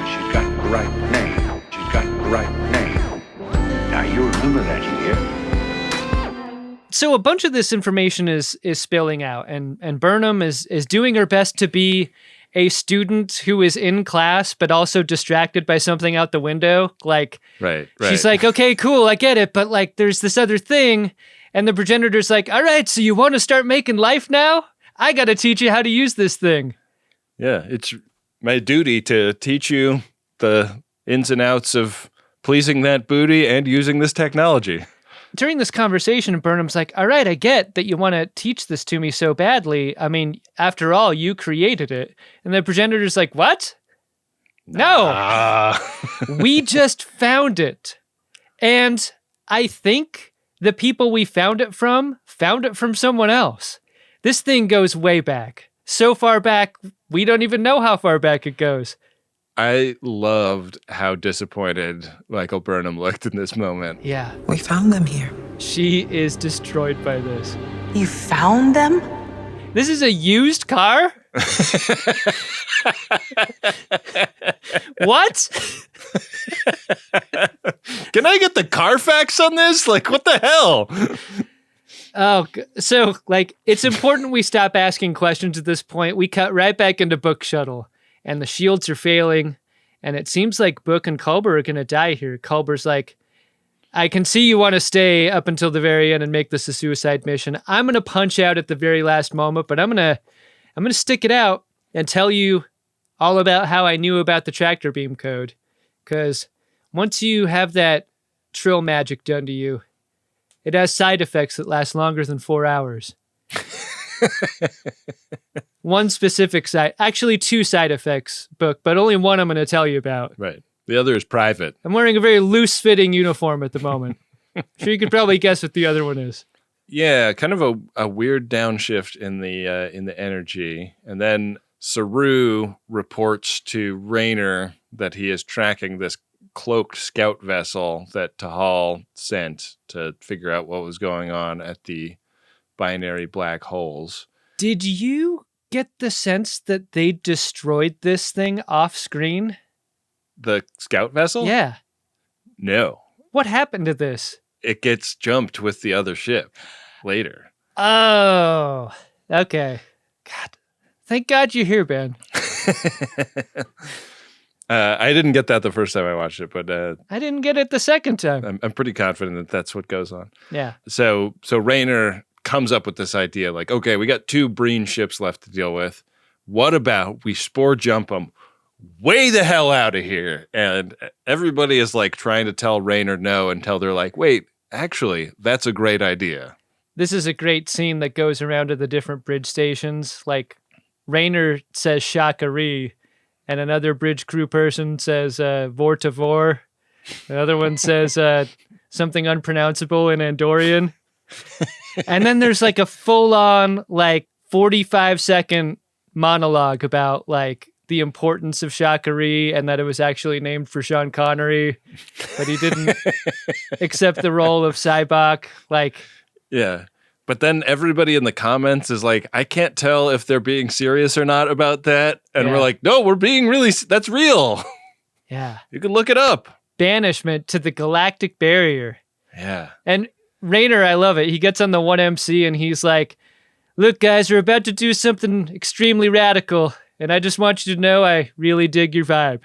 She's got the right name. right name. Now you remember that, you hear? So a bunch of this information is spilling out, and Burnham is doing her best to be a student who is in class but also distracted by something out the window. Like, Right. she's like, okay, cool, I get it, but like there's this other thing, and the progenitor's like, all right, so you want to start making life now? I got to teach you how to use this thing. Yeah, it's my duty to teach you the ins and outs of pleasing that booty and using this technology. During this conversation, Burnham's like, all right, I get that you want to teach this to me so badly. I mean, after all, you created it. And the progenitor's like, what? No, we just found it. And I think the people we found it from someone else. This thing goes way back. So far back, we don't even know how far back it goes. I loved how disappointed Michael Burnham looked in this moment. Yeah. We found them here. She is destroyed by this. You found them? This is a used car? What? Can I get the Carfax on this? Like, what the hell? Oh, so, like, it's important we stop asking questions at this point. We cut right back into Book Shuttle, and the shields are failing, and it seems like Book and Culber are going to die here. Culber's like, I can see you want to stay up until the very end and make this a suicide mission. I'm going to punch out at the very last moment, but I'm going to stick it out and tell you all about how I knew about the tractor beam code. Because once you have that trill magic done to you, it has side effects that last longer than 4 hours. One specific side, actually 2 side effects, Book, but only one I'm going to tell you about. Right. The other is private. I'm wearing a very loose-fitting uniform at the moment. Sure, you could probably guess what the other one is. Yeah, kind of a weird downshift in the energy. And then Saru reports to Rayner that he is tracking this cloaked scout vessel that Tahal sent to figure out what was going on at the binary black holes. Did you get the sense that they destroyed this thing off screen? The scout vessel? Yeah. No. What happened to this? It gets jumped with the other ship later. Oh, okay. God, thank God you're here, Ben. I didn't get that the first time I watched it, but I didn't get it the second time. I'm pretty confident that that's what goes on. Yeah. So Rayner comes up with this idea like, okay, we got 2 Breen ships left to deal with. What about we spore jump them way the hell out of here? And everybody is like trying to tell Rayner no until they're like, wait, actually, that's a great idea. This is a great scene that goes around to the different bridge stations. Like, Rayner says Shakari, and another bridge crew person says vor to vor. The other one says something unpronounceable in Andorian. And then there's like a full-on, like, 45-second monologue about, like, the importance of Shakari and that it was actually named for Sean Connery, but he didn't accept the role of Cybok. Like, yeah. But then everybody in the comments is like, I can't tell if they're being serious or not about that. And we're like, no, we're being really, that's real. Yeah. You can look it up. Banishment to the galactic barrier. Yeah. And Rayner, I love it. He gets on the 1MC and he's like, look, guys, we're about to do something extremely radical. And I just want you to know I really dig your vibe.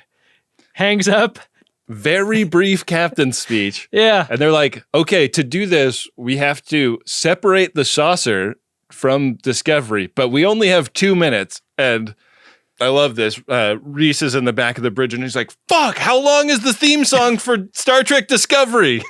Hangs up. Very brief captain's speech. Yeah. And they're like, okay, to do this, we have to separate the saucer from Discovery, but we only have 2 minutes. And I love this. Reese is in the back of the bridge and he's like, fuck, how long is the theme song for Star Trek Discovery?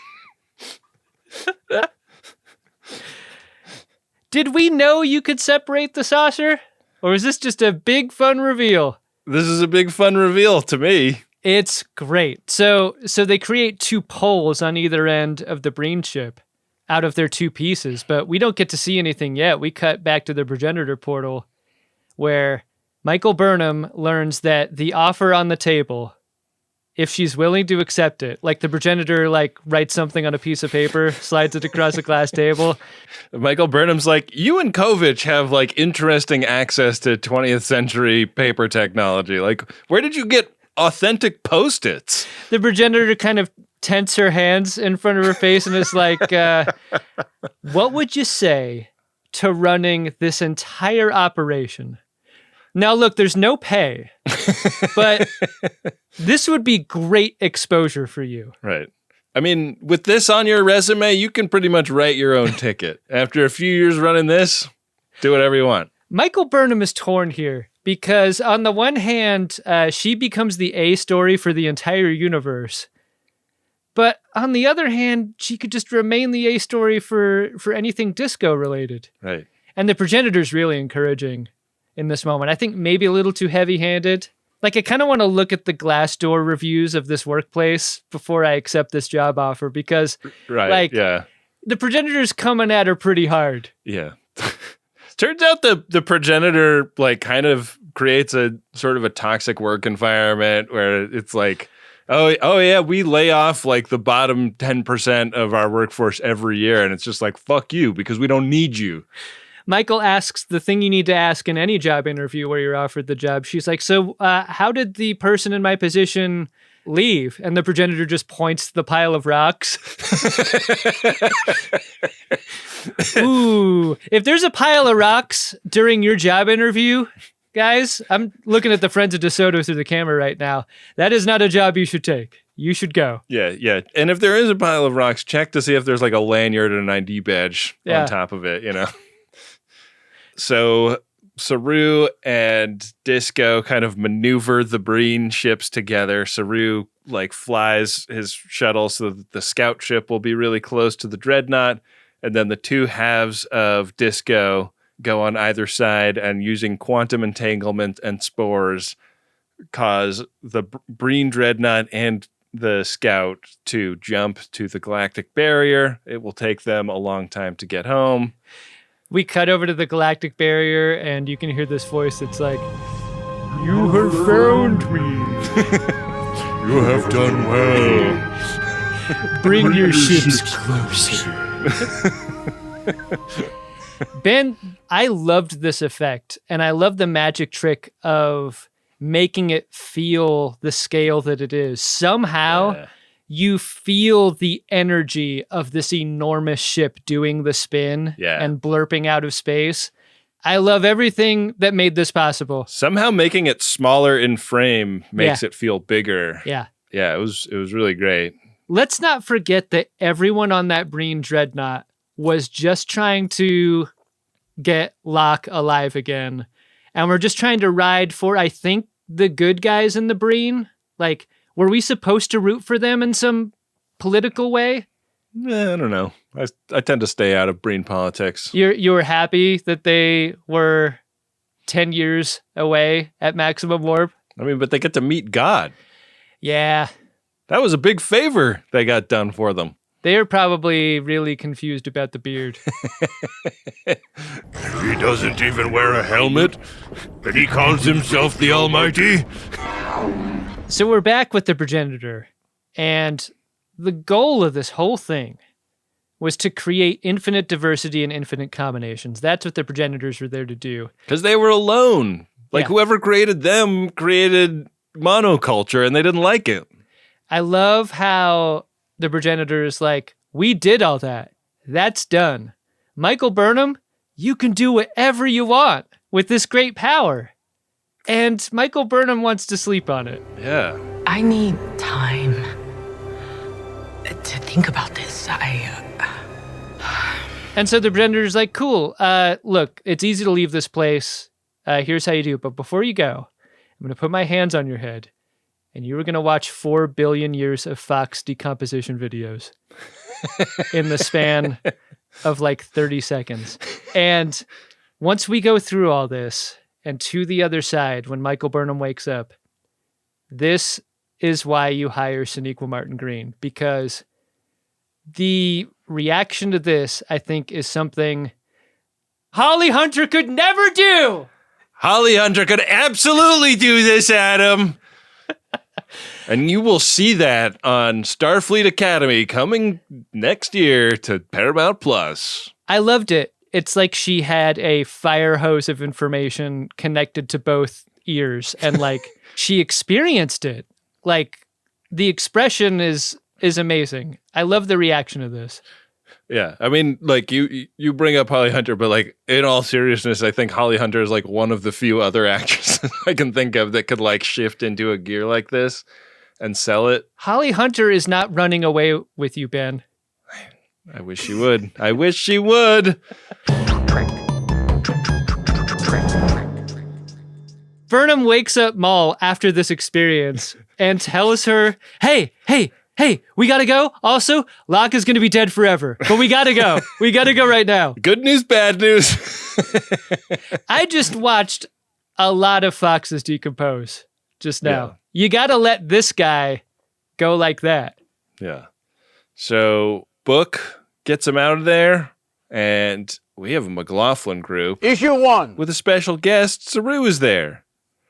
Did we know you could separate the saucer? Or is this just a big fun reveal? This is a big fun reveal to me. It's great. So they create 2 poles on either end of the Breen ship out of their 2 pieces, but we don't get to see anything yet. We cut back to the Progenitor portal where Michael Burnham learns that the offer on the table, if she's willing to accept it, like the Progenitor like writes something on a piece of paper, slides it across a glass table. Michael Burnham's like, you and Kovich have like interesting access to 20th century paper technology. Like, where did you get authentic Post-its. The Progenitor kind of tense her hands in front of her face and is like, what would you say to running this entire operation? Now, look, there's no pay, but this would be great exposure for you. Right. I mean, with this on your resume, you can pretty much write your own ticket. After a few years running this, do whatever you want. Michael Burnham is torn here because on the one hand, she becomes the A story for the entire universe. But on the other hand, she could just remain the A story for anything disco related. Right. And the Progenitor's really encouraging in this moment. I think maybe a little too heavy-handed. Like, I kind of want to look at the Glassdoor reviews of this workplace before I accept this job offer because, the Progenitor's coming at her pretty hard. Yeah. Turns out the Progenitor, like, kind of creates a sort of a toxic work environment where it's like, oh yeah, we lay off, like, the bottom 10% of our workforce every year, and it's just like, fuck you, because we don't need you. Michael asks the thing you need to ask in any job interview where you're offered the job. She's like, so how did the person in my position leave? And the Progenitor just points to the pile of rocks. Ooh, if there's a pile of rocks during your job interview, guys, I'm looking at the Friends of DeSoto through the camera right now. That is not a job you should take. You should go. Yeah. And if there is a pile of rocks, check to see if there's like a lanyard and an ID badge on top of it, you know? So Saru and Disco kind of maneuver the Breen ships together. Saru like flies his shuttle so that the scout ship will be really close to the dreadnought. And then the two halves of Disco go on either side and using quantum entanglement and spores cause the Breen dreadnought and the scout to jump to the galactic barrier. It will take them a long time to get home. We cut over to the galactic barrier, and you can hear this voice that's like, "You have found me. You have done well. Bring your ships closer." Ben, I loved this effect, and I love the magic trick of making it feel the scale that it is. Somehow, you feel the energy of this enormous ship doing the spin and blurping out of space. I love everything that made this possible. Somehow making it smaller in frame makes it feel bigger. Yeah, it was really great. Let's not forget that everyone on that Breen dreadnought was just trying to get Locke alive again. And we're just trying to ride for, I think, the good guys in the Breen. Like, were we supposed to root for them in some political way? I don't know. I tend to stay out of Breen politics. You were happy that they were 10 years away at maximum warp? I mean, but they get to meet God. Yeah. That was a big favor they got done for them. They are probably really confused about the beard. He doesn't even wear a helmet, and he calls himself the Almighty. So we're back with the Progenitor, and the goal of this whole thing was to create infinite diversity and infinite combinations. That's what the Progenitors were there to do. Because they were alone. Like, whoever created them created monoculture, and they didn't like it. I love how the Progenitor is like, we did all that. That's done. Michael Burnham, you can do whatever you want with this great power. And Michael Burnham wants to sleep on it. Yeah. I need time to think about this. And so the Progenitor's like, cool, look, it's easy to leave this place. Here's how you do it. But before you go, I'm going to put my hands on your head, and you were going to watch 4 billion years of Fox decomposition videos in the span of like 30 seconds. And once we go through all this, and to the other side, when Michael Burnham wakes up, this is why you hire Sonequa Martin Green, because the reaction to this, I think, is something Holly Hunter could never do. Holly Hunter could absolutely do this, Adam. And you will see that on Starfleet Academy coming next year to Paramount Plus. I loved it. It's like she had a fire hose of information connected to both ears and like she experienced it. Like the expression is amazing. I love the reaction of this. Yeah, I mean, like you bring up Holly Hunter, but like in all seriousness, I think Holly Hunter is like one of the few other actresses I can think of that could like shift into a gear like this and sell it. Holly Hunter is not running away with you, Ben. I wish she would. I wish she would. Burnham wakes up Maul after this experience and tells her, hey, we gotta go. Also, Locke is gonna be dead forever, but we gotta go. We gotta go right now. Good news, bad news. I just watched a lot of foxes decompose just now. Yeah. You gotta let this guy go like that. Yeah. So Book gets him out of there, and we have a McLaughlin group. Issue 1. With a special guest. Saru is there.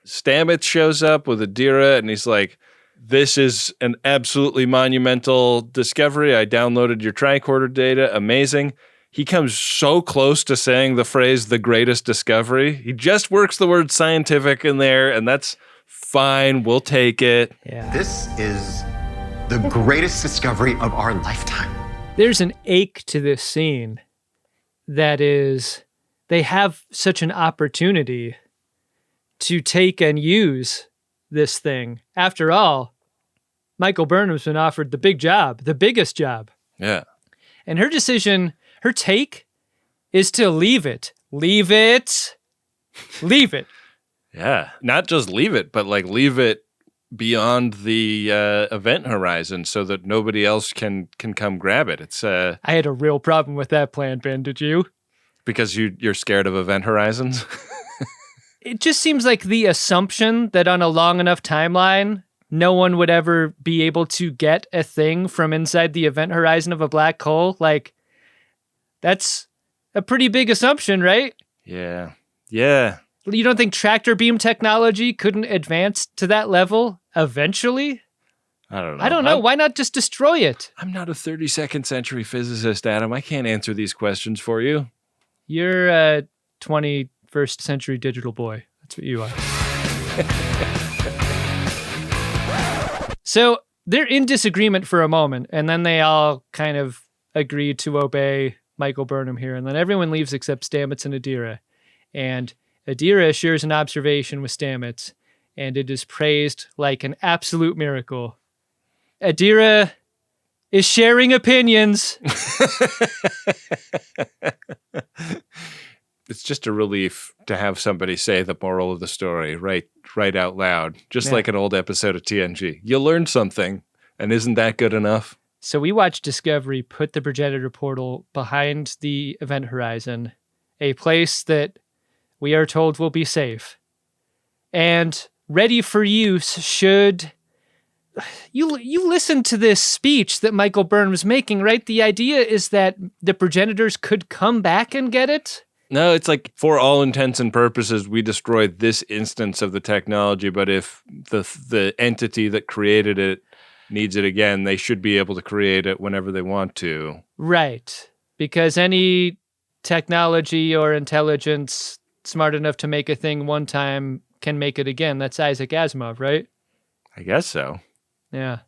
Stamets shows up with Adira, and he's like, this is an absolutely monumental discovery. I downloaded your tricorder data. Amazing. He comes so close to saying the phrase, the greatest discovery. He just works the word scientific in there, and that's fine. We'll take it. Yeah. This is the greatest discovery of our lifetime. There's an ache to this scene that is, they have such an opportunity to take and use this thing. After all, Michael Burnham's been offered the big job, the biggest job. Yeah. And her decision, her take is to leave it. Leave it. Leave it. Yeah. Not just leave it, but like leave it beyond the event horizon so that nobody else can come grab it. It's I had a real problem with that plan, Ben. Did you? Because you're scared of event horizons? It just seems like the assumption that on a long enough timeline, no one would ever be able to get a thing from inside the event horizon of a black hole. Like, that's a pretty big assumption, right? Yeah. Yeah. You don't think tractor beam technology couldn't advance to that level eventually? I don't know. I don't know. Why not just destroy it? I'm not a 32nd century physicist, Adam. I can't answer these questions for you. You're a 21st century digital boy. That's what you are. So they're in disagreement for a moment, and then they all kind of agree to obey Michael Burnham here, and then everyone leaves except Stamets and Adira. And Adira shares an observation with Stamets, and it is praised like an absolute miracle. Adira is sharing opinions. It's just a relief to have somebody say the moral of the story right out loud, just like an old episode of TNG. You learned something, and isn't that good enough? So we watched Discovery put the Progenitor portal behind the event horizon, a place that we are told will be safe and ready for use should you listen to this speech that Michael Burnham's making, right? The idea is that the progenitors could come back and get it. No, it's like, for all intents and purposes, we destroyed this instance of the technology, but if the entity that created it needs it again, they should be able to create it whenever they want to. Right. Because any technology or intelligence smart enough to make a thing one time can make it again. That's Isaac Asimov, right? I guess so. Yeah.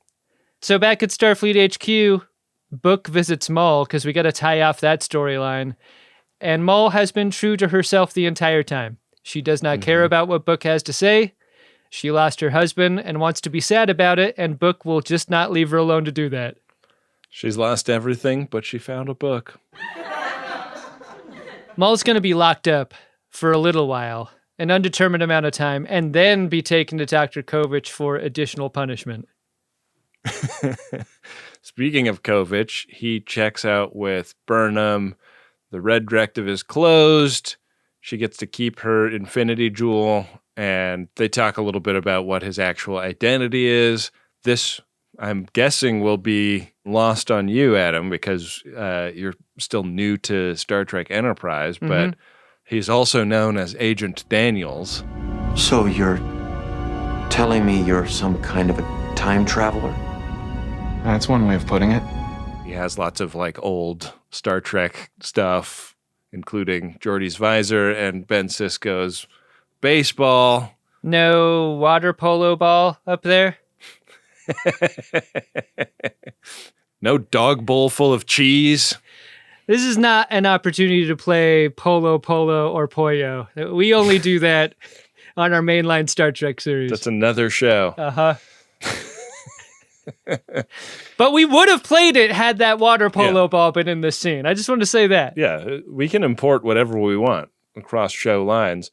So back at Starfleet HQ, Book visits Maul, because we got to tie off that storyline. And Maul has been true to herself the entire time. She does not care about what Book has to say. She lost her husband and wants to be sad about it, and Book will just not leave her alone to do that. She's lost everything, but she found a book. Maul's going to be locked up for a little while, an undetermined amount of time, and then be taken to Dr. Kovich for additional punishment. Speaking of Kovich, he checks out with Burnham. The red directive is closed. She gets to keep her infinity jewel, and they talk a little bit about what his actual identity is. This, I'm guessing, will be lost on you, Adam, because you're still new to Star Trek Enterprise, but he's also known as Agent Daniels. So you're telling me you're some kind of a time traveler? That's one way of putting it. He has lots of like old Star Trek stuff, including Geordi's visor and Ben Sisko's baseball. No water polo ball up there? No dog bowl full of cheese? This is not an opportunity to play polo, or pollo. We only do that on our mainline Star Trek series. That's another show. Uh-huh. But we would have played it had that water polo ball been in this scene. I just wanted to say that. Yeah, we can import whatever we want across show lines.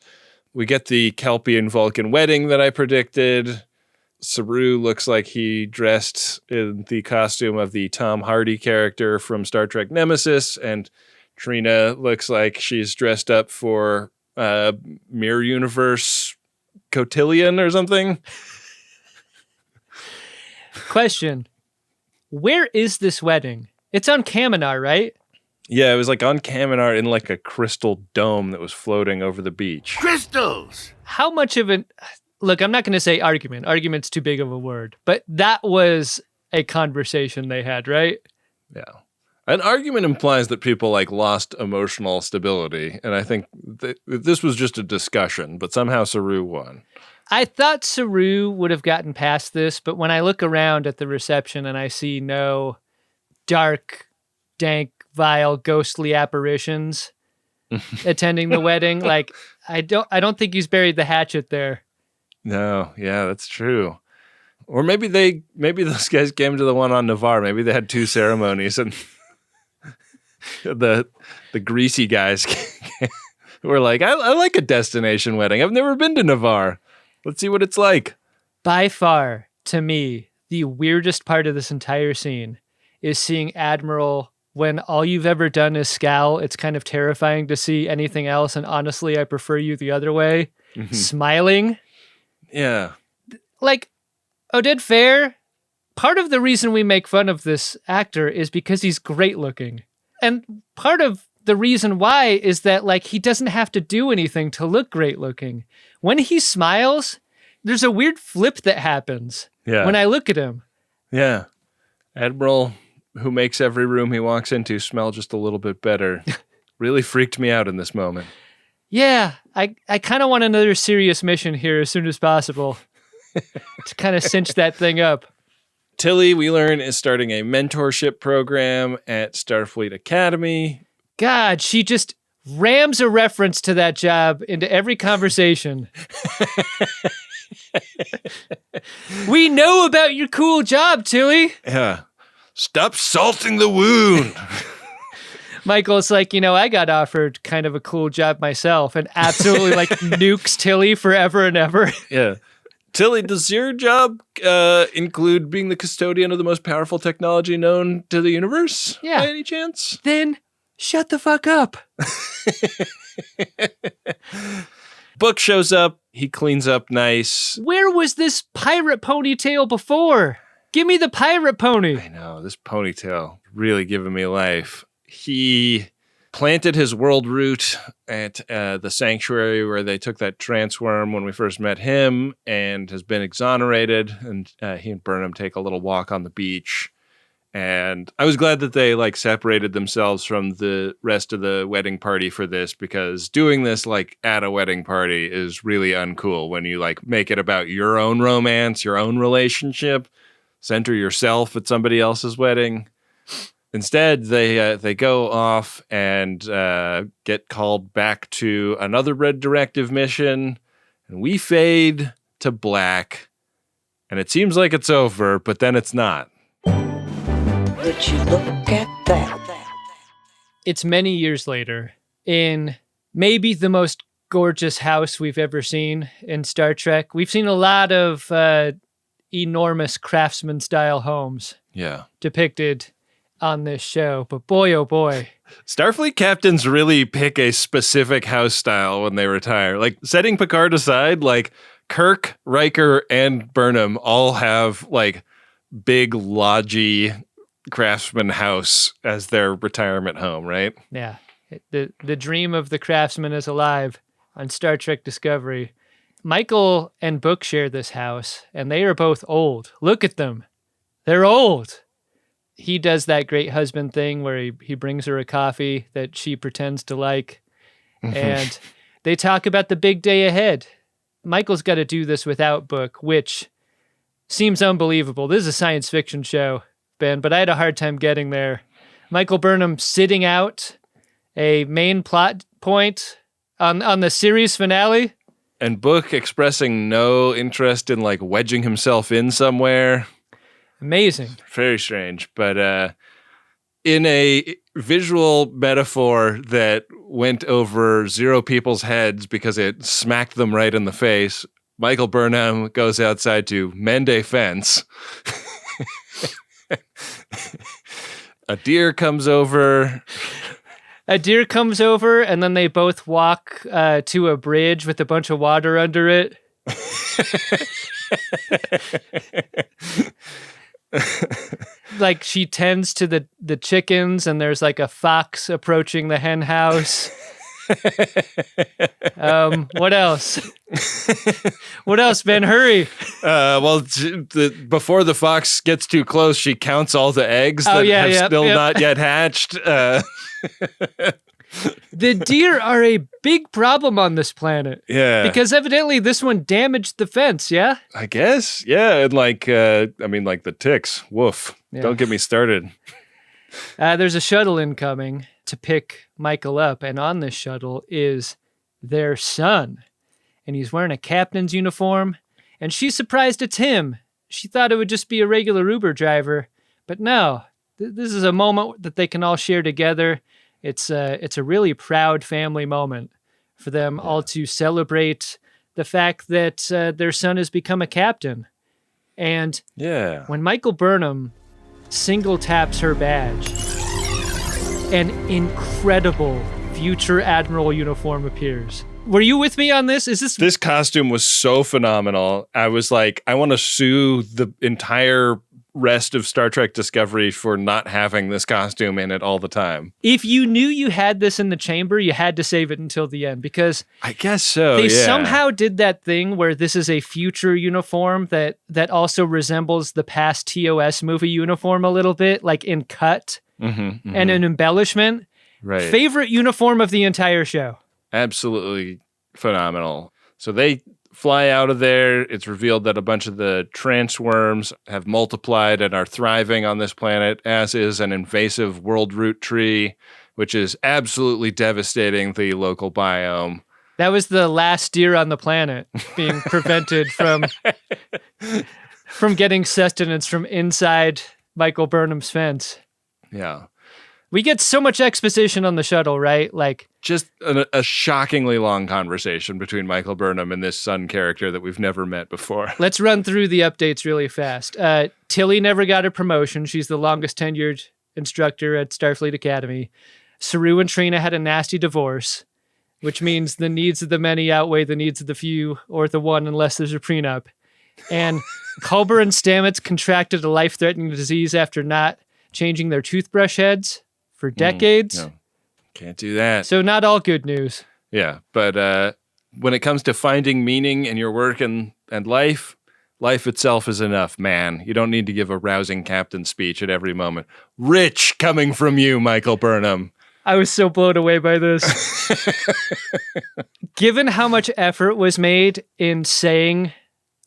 We get the Kelpian Vulcan wedding that I predicted. Saru looks like he dressed in the costume of the Tom Hardy character from Star Trek Nemesis, and Trina looks like she's dressed up for Mirror Universe Cotillion or something. Question. Where is this wedding? It's on Kaminar, right? Yeah, it was like on Kaminar in like a crystal dome that was floating over the beach. Crystals! How much of an... Look, I'm not going to say argument. Argument's too big of a word. But that was a conversation they had, right? Yeah. An argument implies that people like lost emotional stability. And I think this was just a discussion, but somehow Saru won. I thought Saru would have gotten past this, but when I look around at the reception and I see no dark, dank, vile, ghostly apparitions attending the wedding, like I don't think he's buried the hatchet there. No, yeah, that's true. Or maybe those guys came to the one on Navarre. Maybe they had two ceremonies, and the greasy guys were like, I like a destination wedding. I've never been to Navarre. Let's see what it's like. By far, to me, the weirdest part of this entire scene is seeing Admiral when all you've ever done is scowl. It's kind of terrifying to see anything else, and honestly, I prefer you the other way. Mm-hmm. Smiling. Yeah. Like, Oded Fair, part of the reason we make fun of this actor is because he's great looking. And part of the reason why is that, like, he doesn't have to do anything to look great looking. When he smiles, there's a weird flip that happens when I look at him. Yeah. Admiral, who makes every room he walks into smell just a little bit better, really freaked me out in this moment. Yeah, I kind of want another serious mission here as soon as possible to kind of cinch that thing up. Tilly, we learn, is starting a mentorship program at Starfleet Academy. God, she just rams a reference to that job into every conversation. We know about your cool job, Tilly. Yeah. Stop salting the wound. Michael's like, I got offered kind of a cool job myself, and absolutely like nukes Tilly forever and ever. Yeah. Tilly, does your job include being the custodian of the most powerful technology known to the universe? Yeah. By any chance? Then shut the fuck up. Book shows up. He cleans up nice. Where was this pirate ponytail before? Give me the pirate pony. I know, this ponytail really giving me life. He planted his world root at the sanctuary where they took that transworm when we first met him, and has been exonerated. And he and Burnham take a little walk on the beach. And I was glad that they separated themselves from the rest of the wedding party for this, because doing this at a wedding party is really uncool when you make it about your own romance, your own relationship, center yourself at somebody else's wedding. Instead, they go off and get called back to another Red Directive mission, and we fade to black, and it seems like it's over, but then it's not. Would you look at that? It's many years later, in maybe the most gorgeous house we've ever seen in Star Trek. We've seen a lot of enormous craftsman-style homes depicted on this show, but boy, oh boy. Starfleet captains really pick a specific house style when they retire. Setting Picard aside, Kirk, Riker, and Burnham all have big, lodgy craftsman house as their retirement home, right? Yeah. The dream of the craftsman is alive on Star Trek Discovery. Michael and Book share this house, and they are both old. Look at them. They're old. He does that great husband thing where he brings her a coffee that she pretends to like. And they talk about the big day ahead. Michael's got to do this without Book, which seems unbelievable. This is a science fiction show, Ben, but I had a hard time getting there. Michael Burnham sitting out a main plot point on the series finale. And Book expressing no interest in like wedging himself in somewhere. Amazing. Very strange. But in a visual metaphor that went over 0 people's heads because it smacked them right in the face, Michael Burnham goes outside to mend a fence. A deer comes over. And then they both walk to a bridge with a bunch of water under it. Like she tends to the chickens, and there's like a fox approaching the hen house. What else? What else, Ben? Hurry. Before the fox gets too close, she counts all the eggs that have still not yet hatched. The deer are a big problem on this planet. Yeah. Because evidently this one damaged the fence, yeah? I guess. Yeah. And like the ticks. Woof. Yeah. Don't get me started. There's a shuttle incoming to pick Michael up. And on this shuttle is their son. And he's wearing a captain's uniform. And she's surprised it's him. She thought it would just be a regular Uber driver. But no, this is a moment that they can all share together. It's a really proud family moment for them all to celebrate the fact that their son has become a captain. And when Michael Burnham single taps her badge, an incredible future admiral uniform appears. Were you with me on this? This costume was so phenomenal. I was like, I want to sue the entire rest of Star Trek Discovery for not having this costume in it all the time. If you knew you had this in the chamber, you had to save it until the end, because I guess so. They somehow did that thing where this is a future uniform that also resembles the past TOS movie uniform a little bit, like in cut and an embellishment. Right. Favorite uniform of the entire show. Absolutely phenomenal. So they fly out of there. It's revealed that a bunch of the transworms have multiplied and are thriving on this planet, as is an invasive world root tree, which is absolutely devastating the local biome. That was the last deer on the planet being prevented from getting sustenance from inside Michael Burnham's fence. Yeah. We get so much exposition on the shuttle, right? Like just a shockingly long conversation between Michael Burnham and this son character that we've never met before. Let's run through the updates really fast. Tilly never got a promotion. She's the longest tenured instructor at Starfleet Academy. Saru and Trina had a nasty divorce, which means the needs of the many outweigh the needs of the few, or the one unless there's a prenup. And Culber and Stamets contracted a life-threatening disease after not changing their toothbrush heads for decades. No. Can't do that. So not all good news. Yeah, but when it comes to finding meaning in your work and life, life itself is enough, man. You don't need to give a rousing captain speech at every moment. Rich coming from you, Michael Burnham. I was so blown away by this. Given how much effort was made in saying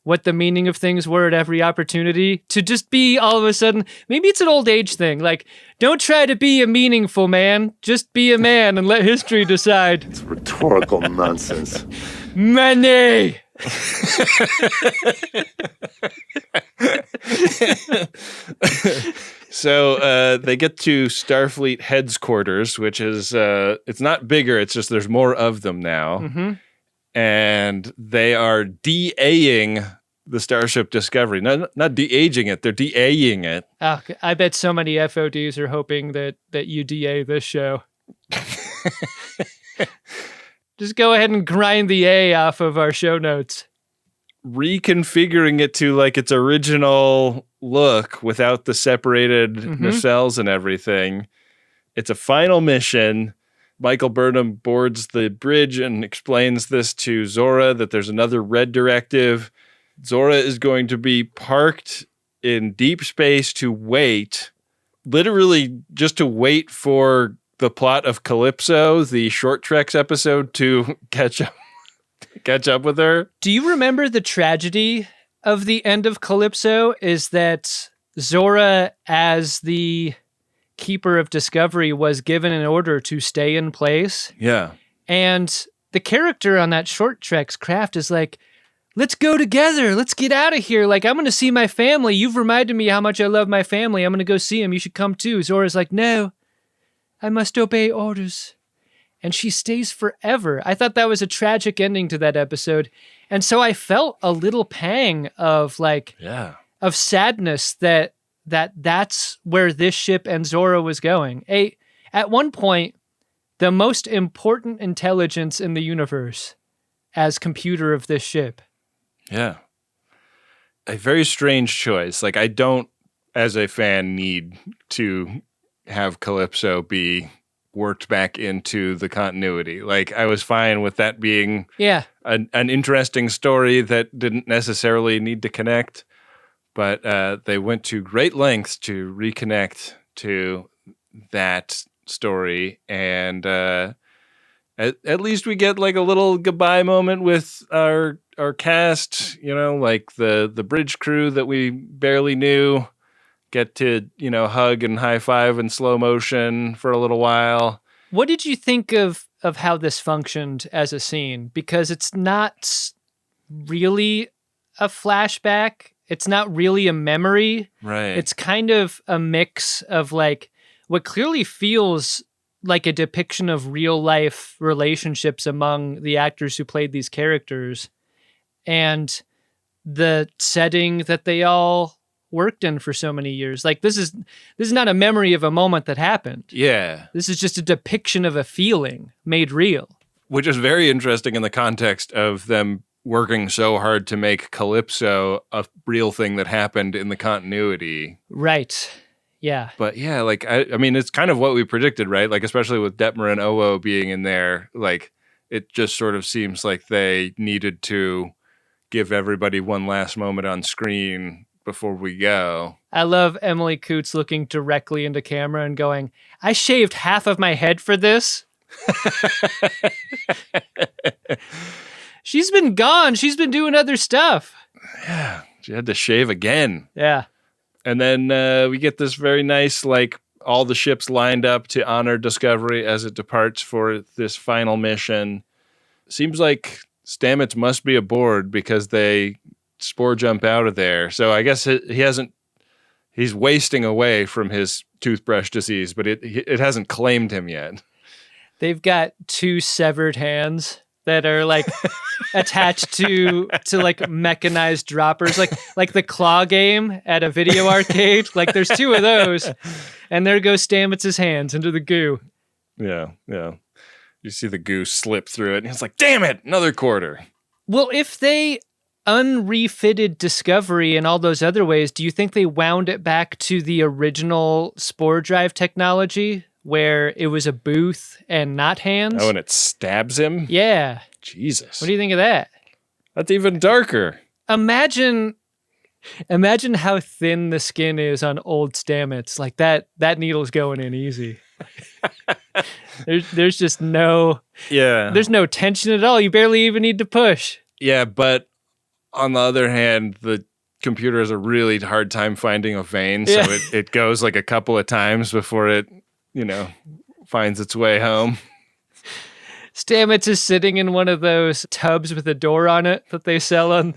what the meaning of things were at every opportunity, to just be all of a sudden, maybe it's an old age thing. Like, don't try to be a meaningful man. Just be a man and let history decide. It's rhetorical nonsense. Money! So they get to Starfleet headquarters, which is, it's not bigger, it's just there's more of them now. Mm-hmm. And they are de-Aing the Starship Discovery. Not de-aging it, they're de-Aing it. Oh, I bet so many FODs are hoping that you DA this show. Just go ahead and grind the A off of our show notes. Reconfiguring it to like its original look without the separated nacelles and everything. It's a final mission. Michael Burnham boards the bridge and explains this to Zora, that there's another red directive. Zora is going to be parked in deep space to wait, literally just to wait for the plot of Calypso, the Short Treks episode, to catch up. catch up with her. Do you remember the tragedy of the end of Calypso? Is that Zora, as the keeper of Discovery, was given an order to stay in place. Yeah. And the character on that short trek's craft is like, let's go together. Let's get out of here. Like, I'm going to see my family. You've reminded me how much I love my family. I'm going to go see him. You should come too. Zora's like, no, I must obey orders. And she stays forever. I thought that was a tragic ending to that episode. And so I felt a little pang of of sadness that's where this ship and Zora was going. At one point, the most important intelligence in the universe as computer of this ship. Yeah. A very strange choice. Like, I don't, as a fan, need to have Calypso be worked back into the continuity. Like, I was fine with that being an interesting story that didn't necessarily need to connect, but they went to great lengths to reconnect to that story, and at least we get like a little goodbye moment with our cast, like the bridge crew that we barely knew get to, hug and high five in slow motion for a little while. What did you think of how this functioned as a scene? Because it's not really a flashback. It's not really a memory. Right. It's kind of a mix of like what clearly feels like a depiction of real life relationships among the actors who played these characters and the setting that they all worked in for so many years. Like, this is not a memory of a moment that happened. Yeah. This is just a depiction of a feeling made real. Which is very interesting in the context of them working so hard to make Calypso a real thing that happened in the continuity. Right. Yeah. But yeah, like, I mean, it's kind of what we predicted, right? Like, especially with Detmer and Owo being in there, like, it just sort of seems like they needed to give everybody one last moment on screen before we go. I love Emily Coots looking directly into camera and going, I shaved half of my head for this. She's been gone. She's been doing other stuff. Yeah. She had to shave again. Yeah. And then we get this very nice, like, all the ships lined up to honor Discovery as it departs for this final mission. Seems like Stamets must be aboard because they spore jump out of there. So I guess he's wasting away from his toothbrush disease, but it hasn't claimed him yet. They've got two severed hands that are like attached to like mechanized droppers, like the claw game at a video arcade. Like, there's two of those, and there goes Stamets' hands into the goo. Yeah, yeah. You see the goo slip through it, and it's like, damn it, another quarter. Well, if they unrefitted Discovery in all those other ways, do you think they wound it back to the original spore drive technology, where it was a booth and not hands? Oh, and it stabs him? Yeah. Jesus. What do you think of that? That's even darker. Imagine how thin the skin is on old Stamets. Like, that needle's going in easy. There's just there's no tension at all. You barely even need to push. Yeah, but on the other hand, the computer has a really hard time finding a vein, so it goes like a couple of times before it finds its way home. Stamets is sitting in one of those tubs with a door on it that they sell on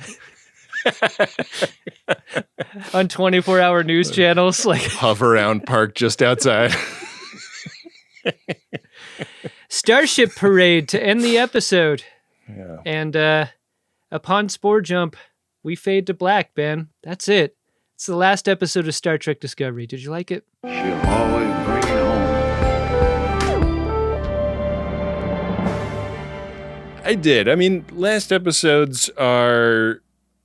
24-hour news channels. Like, Hover-round park just outside. Starship parade to end the episode. Yeah. And upon spore jump, we fade to black, Ben. That's it. It's the last episode of Star Trek Discovery. Did you like it? She'll always bring it home. I did. I mean, last episodes are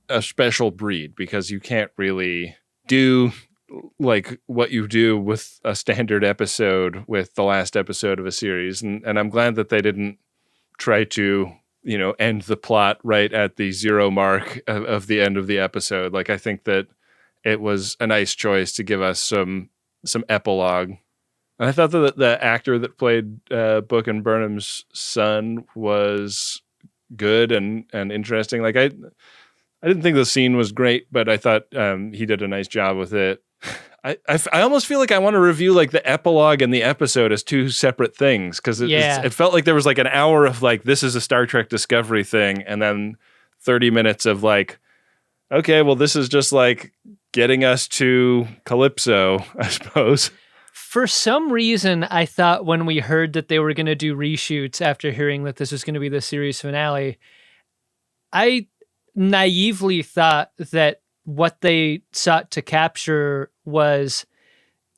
a special breed because you can't really do like what you do with a standard episode with the last episode of a series. And I'm glad that they didn't try to, end the plot right at the 0 mark of the end of the episode. Like, I think that it was a nice choice to give us some epilogue. And I thought that the actor that played Book and Burnham's son was good and interesting. Like I didn't think the scene was great, but I thought he did a nice job with it. I almost feel like I want to review like the epilogue and the episode as two separate things, because it felt like there was like an hour of like, this is a Star Trek Discovery thing, and then 30 minutes of like, okay, well, this is just like getting us to Calypso, I suppose. For some reason, I thought when we heard that they were going to do reshoots after hearing that this was going to be the series finale, I naively thought that what they sought to capture was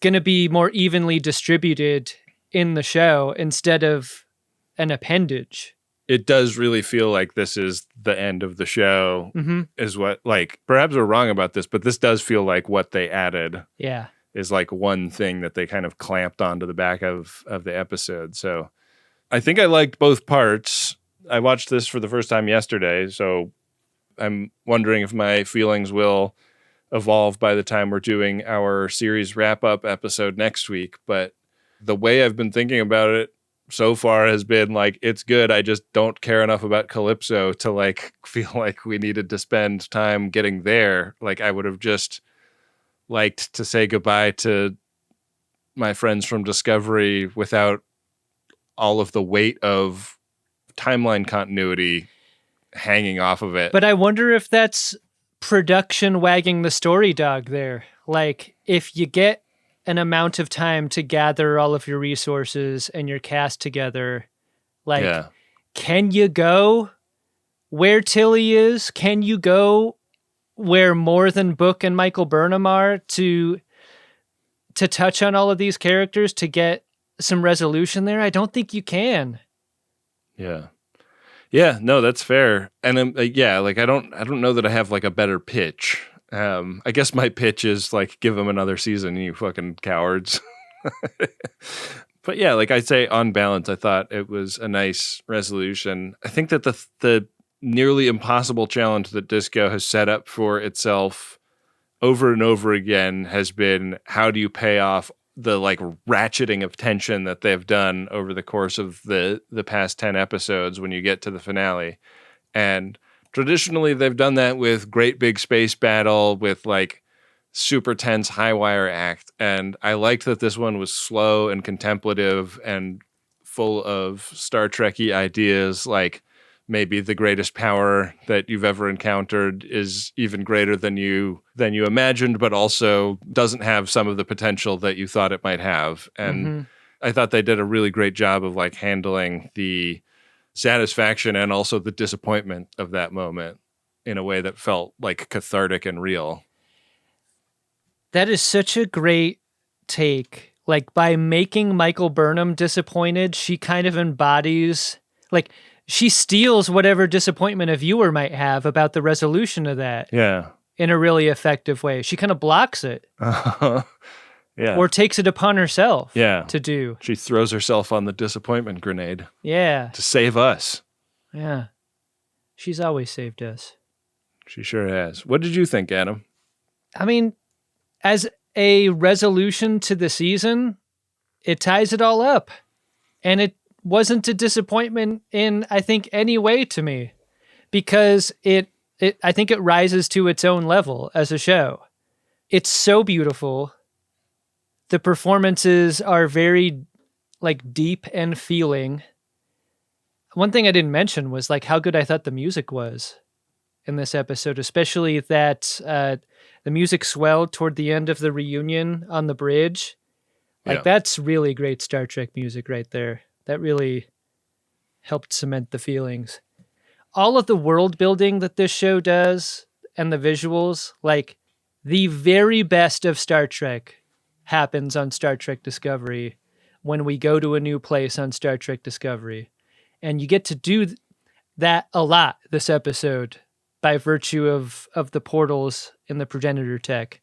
going to be more evenly distributed in the show instead of an appendage. It does really feel like this is the end of the show, is what, like, perhaps we're wrong about this, but this does feel like what they added. Yeah. Is like one thing that they kind of clamped onto the back of the episode. So I think I liked both parts. I watched this for the first time yesterday, so I'm wondering if my feelings will evolve by the time we're doing our series wrap-up episode next week. But the way I've been thinking about it so far has been like, it's good. I just don't care enough about Calypso to like feel like we needed to spend time getting there. Like I would have just liked to say goodbye to my friends from Discovery without all of the weight of timeline continuity hanging off of it. But I wonder if that's production wagging the story dog there. Like, if you get an amount of time to gather all of your resources and your cast together, like, can you go where Tilly is? Can you go where more than Book and Michael Burnham are to touch on all of these characters to get some resolution there? I don't think you can. Yeah. Yeah, no, that's fair. And like I don't know that I have like a better pitch. I guess my pitch is like, give them another season, you fucking cowards. But yeah, like I'd say on balance, I thought it was a nice resolution. I think that the nearly impossible challenge that Disco has set up for itself over and over again has been, how do you pay off the like ratcheting of tension that they've done over the course of the past 10 episodes when you get to the finale. And traditionally they've done that with great big space battle with like super tense high wire act. And I liked that this one was slow and contemplative and full of Star Trek-y ideas, like maybe the greatest power that you've ever encountered is even greater than you imagined, but also doesn't have some of the potential that you thought it might have. And I thought they did a really great job of like handling the satisfaction and also the disappointment of that moment in a way that felt like cathartic and real. That is such a great take. Like, by making Michael Burnham disappointed, she kind of embodies, like, she steals whatever disappointment a viewer might have about the resolution of that. Yeah. In a really effective way. She kind of blocks it. Yeah. Or takes it upon herself to do. She throws herself on the disappointment grenade. Yeah. To save us. Yeah. She's always saved us. She sure has. What did you think, Adam? I mean, as a resolution to the season, it ties it all up. And it wasn't a disappointment in, I think, any way to me, because I think it rises to its own level as a show. It's so beautiful. The performances are very like deep and feeling. One thing I didn't mention was like how good I thought the music was in this episode, especially that the music swelled toward the end of the reunion on the bridge. Like that's really great Star Trek music right there. That really helped cement the feelings. All of the world building that this show does and the visuals, like the very best of Star Trek happens on Star Trek Discovery when we go to a new place on Star Trek Discovery. And you get to do that a lot this episode by virtue of the portals in the Progenitor tech.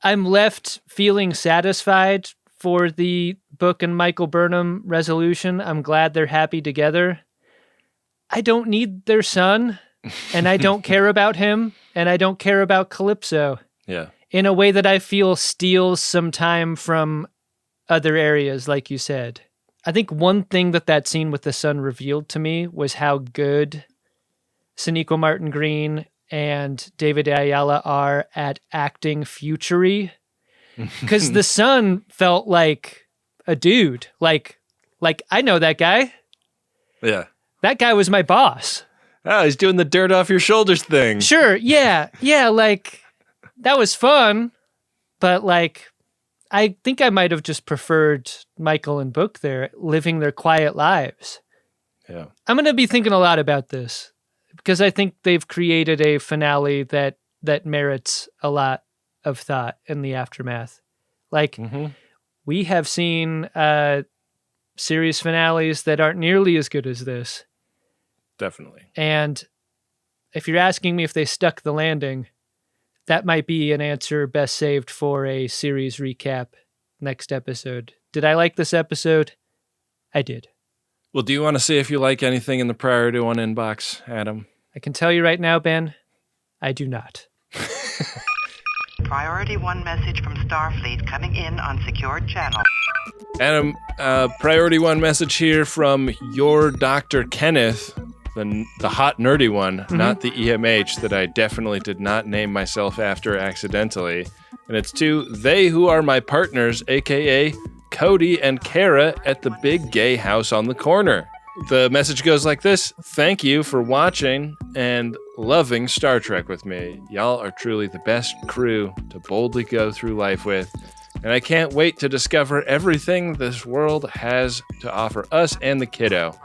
I'm left feeling satisfied for the Book and Michael Burnham resolution. I'm glad they're happy together. I don't need their son, and I don't care about him, and I don't care about Calypso. Yeah. In a way that I feel steals some time from other areas, like you said. I think one thing that scene with the sun revealed to me was how good Sonequa Martin Green and David Ayala are at acting future-y. Because the sun felt like a dude. Like I know that guy. Yeah. That guy was my boss. Oh, he's doing the dirt off your shoulders thing. Sure, yeah, like, that was fun, but, like, I think I might have just preferred Michael and Book there, living their quiet lives. Yeah. I'm going to be thinking a lot about this, because I think they've created a finale that merits a lot of thought in the aftermath. Like, we have seen series finales that aren't nearly as good as this. Definitely. And if you're asking me if they stuck the landing, that might be an answer best saved for a series recap next episode. Did I like this episode? I did. Well, do you want to see if you like anything in the Priority 1 inbox, Adam? I can tell you right now, Ben, I do not. Priority 1 message from Starfleet coming in on secured channel. Adam, Priority 1 message here from your Dr. Kenneth, the hot nerdy one, not the EMH that I definitely did not name myself after accidentally. And it's to they who are my partners, aka Cody and Kara at the big gay house on the corner. The message goes like this: thank you for watching and loving Star Trek with me. Y'all are truly the best crew to boldly go through life with. And I can't wait to discover everything this world has to offer us and the kiddo.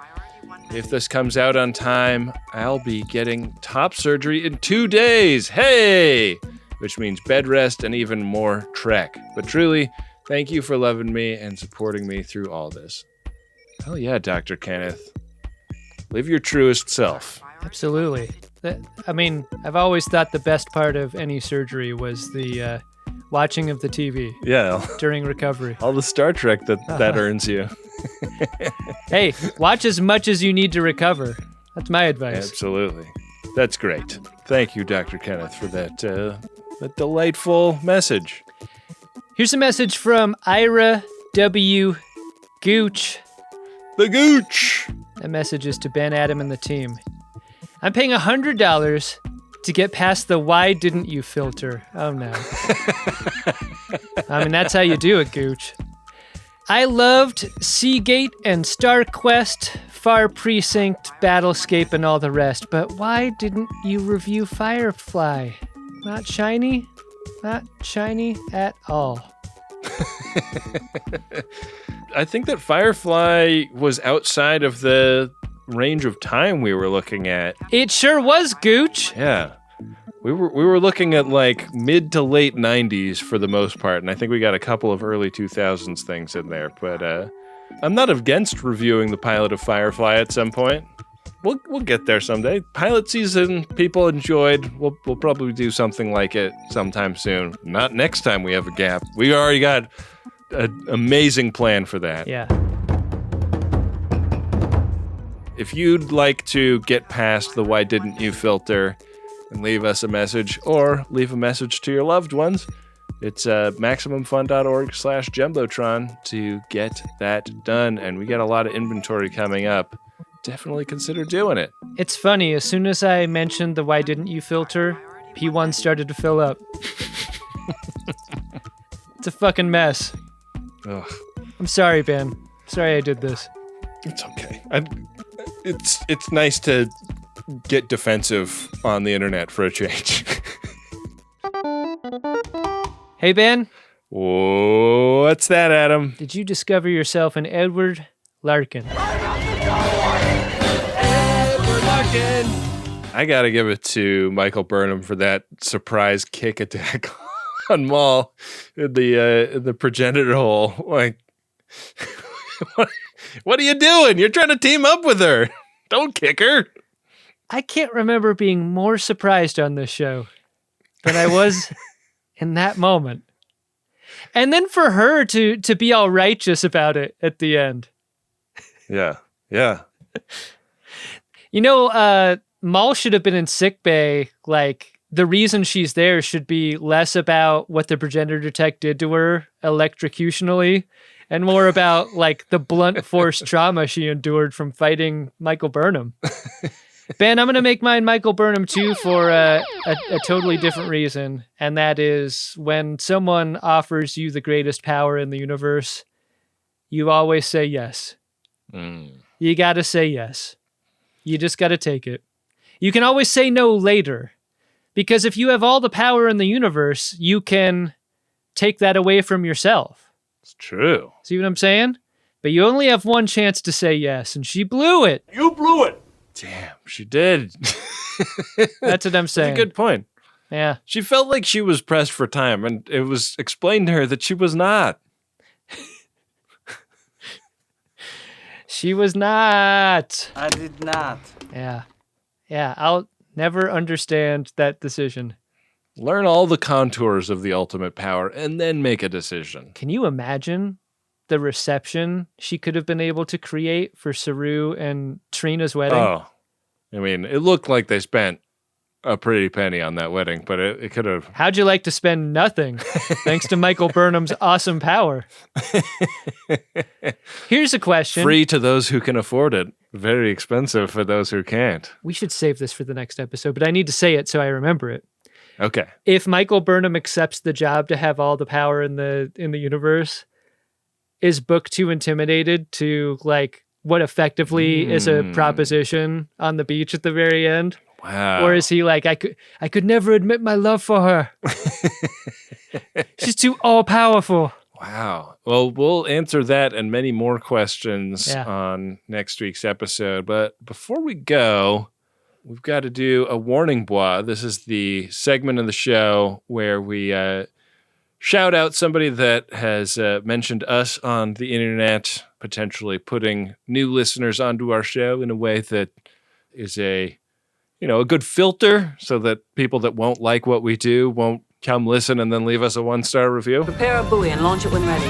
If this comes out on time, I'll be getting top surgery in 2 days. Hey! Which means bed rest and even more Trek. But truly, thank you for loving me and supporting me through all this. Hell yeah, Dr. Kenneth. Live your truest self. Absolutely. I mean, I've always thought the best part of any surgery was the watching of the TV. Yeah. During recovery. All the Star Trek that earns you. Hey, watch as much as you need to recover. That's my advice. Absolutely. That's great. Thank you, Dr. Kenneth, for that delightful message. Here's a message from Ira W. Gooch. The Gooch! That message is to Ben, Adam, and the team. I'm paying $100 to get past the why didn't you filter. Oh, no. I mean, that's how you do it, Gooch. I loved Seagate and Star Quest, Far Precinct, Battlescape, and all the rest, but why didn't you review Firefly? Not shiny? Not shiny at all. I think that Firefly was outside of the range of time we were looking at. It sure was, Gooch. Yeah. We were looking at like mid to late 90s for the most part, and I think we got a couple of early 2000s things in there, but I'm not against reviewing the pilot of Firefly at some point. We'll get there someday. Pilot season, people enjoyed. We'll probably do something like it sometime soon. Not next time we have a gap. We already got an amazing plan for that. Yeah. If you'd like to get past the why didn't you filter and leave us a message or leave a message to your loved ones, it's maximumfun.org/Jumbotron to get that done. And we got a lot of inventory coming up. Definitely consider doing it. It's funny, as soon as I mentioned the why didn't you filter, P1 started to fill up. It's a fucking mess. Ugh. I'm sorry, Ben. Sorry I did this. It's okay. It's nice to get defensive on the internet for a change. Hey, Ben. What's that, Adam? Did you discover yourself an Edward Larkin? I gotta give it to Michael Burnham for that surprise kick attack on Maul in the progenitor hole. Like, what are you doing? You're trying to team up with her. Don't kick her. I can't remember being more surprised on this show than I was in that moment. And then for her to be all righteous about it at the end. Yeah. Yeah. You know, Maul should have been in sickbay. Like, the reason she's there should be less about what the progenitor tech did to her electrocutionally and more about like the blunt force trauma she endured from fighting Michael Burnham. Ben, I'm going to make mine Michael Burnham too for a totally different reason. And that is when someone offers you the greatest power in the universe, you always say yes. You got to say yes. You just got to take it. You can always say no later, because if you have all the power in the universe, you can take that away from yourself. It's true. See what I'm saying? But you only have one chance to say yes, and she blew it. You blew it. Damn, she did. That's what I'm saying. That's a good point. Yeah. She felt like she was pressed for time, and it was explained to her that she was not. She was not. I did not. Yeah. Yeah, I'll never understand that decision. Learn all the contours of the ultimate power and then make a decision. Can you imagine the reception she could have been able to create for Saru and Trina's wedding? Oh, I mean, it looked like they spent a pretty penny on that wedding, but it could have. How'd you like to spend nothing thanks to Michael Burnham's awesome power? Here's a question. Free to those who can afford it. Very expensive for those who can't. We should save this for the next episode, but I need to say it so I remember it. Okay. If Michael Burnham accepts the job to have all the power in the universe, is Book too intimidated to like what effectively is a proposition on the beach at the very end? Wow. Or is he like, I could never admit my love for her. She's too all-powerful. Wow. Well, we'll answer that and many more questions Yeah. on next week's episode. But before we go, we've got to do a warning bois. This is the segment of the show where we shout out somebody that has mentioned us on the internet, potentially putting new listeners onto our show in a way that is a good filter so that people that won't like what we do won't come listen and then leave us a 1-star review. Prepare a buoy and launch it when ready.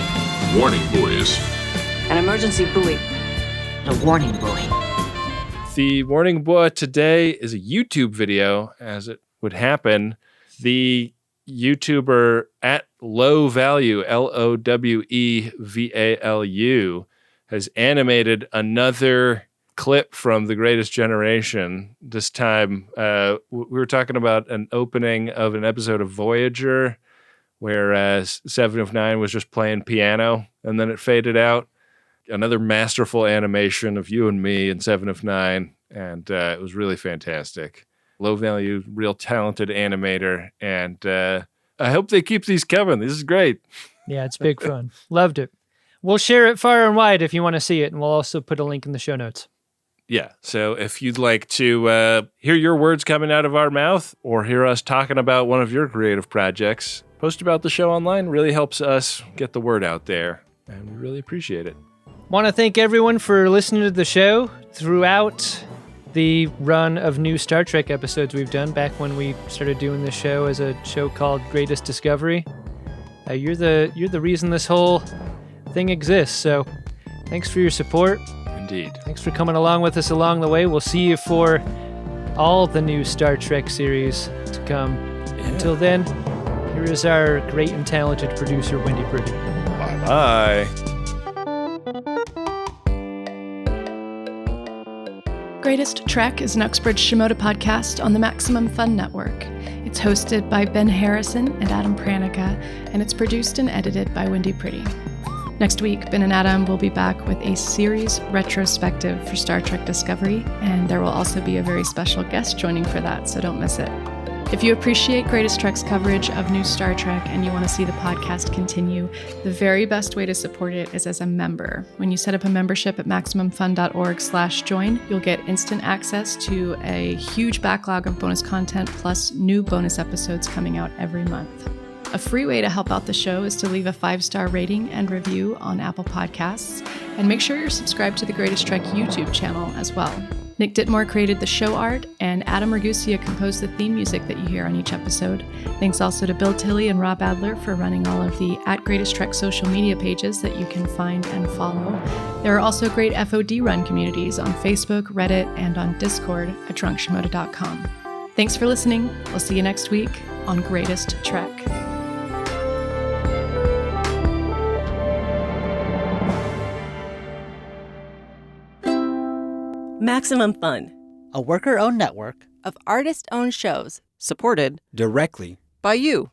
Warning buoys. An emergency buoy. A warning buoy. The warning boy today is a YouTube video, as it would happen. The YouTuber at Low Value, LOWEVALU, has animated another clip from The Greatest Generation. This time, we were talking about an opening of an episode of Voyager, whereas 7 of 9 was just playing piano, and then it faded out. Another masterful animation of you and me in 7 of 9, and it was really fantastic. Low Value, real talented animator, and I hope they keep these coming. This is great. Yeah, it's big fun. Loved it. We'll share it far and wide if you want to see it, and we'll also put a link in the show notes. Yeah, so if you'd like to hear your words coming out of our mouth or hear us talking about one of your creative projects, post about the show online. Really helps us get the word out there, and we really appreciate it. Want to thank everyone for listening to the show throughout the run of new Star Trek episodes we've done back when we started doing this show as a show called Greatest Discovery. You're the reason this whole thing exists, so thanks for your support. Indeed. Thanks for coming along with us along the way. We'll see you for all the new Star Trek series to come. Yeah. Until then, here is our great and talented producer, Wynde Priddy. Bye-bye. Greatest Trek is an Uxbridge Shimoda podcast on the Maximum Fun Network. It's hosted by Ben Harrison and Adam Pranica, and it's produced and edited by Wynde Priddy. Next week, Ben and Adam will be back with a series retrospective for Star Trek Discovery, and there will also be a very special guest joining for that, so don't miss it. If you appreciate Greatest Trek's coverage of new Star Trek and you want to see the podcast continue, the very best way to support it is as a member. When you set up a membership at MaximumFun.org/join, you'll get instant access to a huge backlog of bonus content plus new bonus episodes coming out every month. A free way to help out the show is to leave a 5-star rating and review on Apple Podcasts, and make sure you're subscribed to the Greatest Trek YouTube channel as well. Nick Dittmore created the show art, and Adam Ragusia composed the theme music that you hear on each episode. Thanks also to Bill Tilley and Rob Adler for running all of the @Greatest Trek social media pages that you can find and follow. There are also great FOD run communities on Facebook, Reddit, and on Discord at drunkshimoda.com. Thanks for listening. We'll see you next week on Greatest Trek. Maximum Fun, a worker-owned network of artist-owned shows supported directly by you.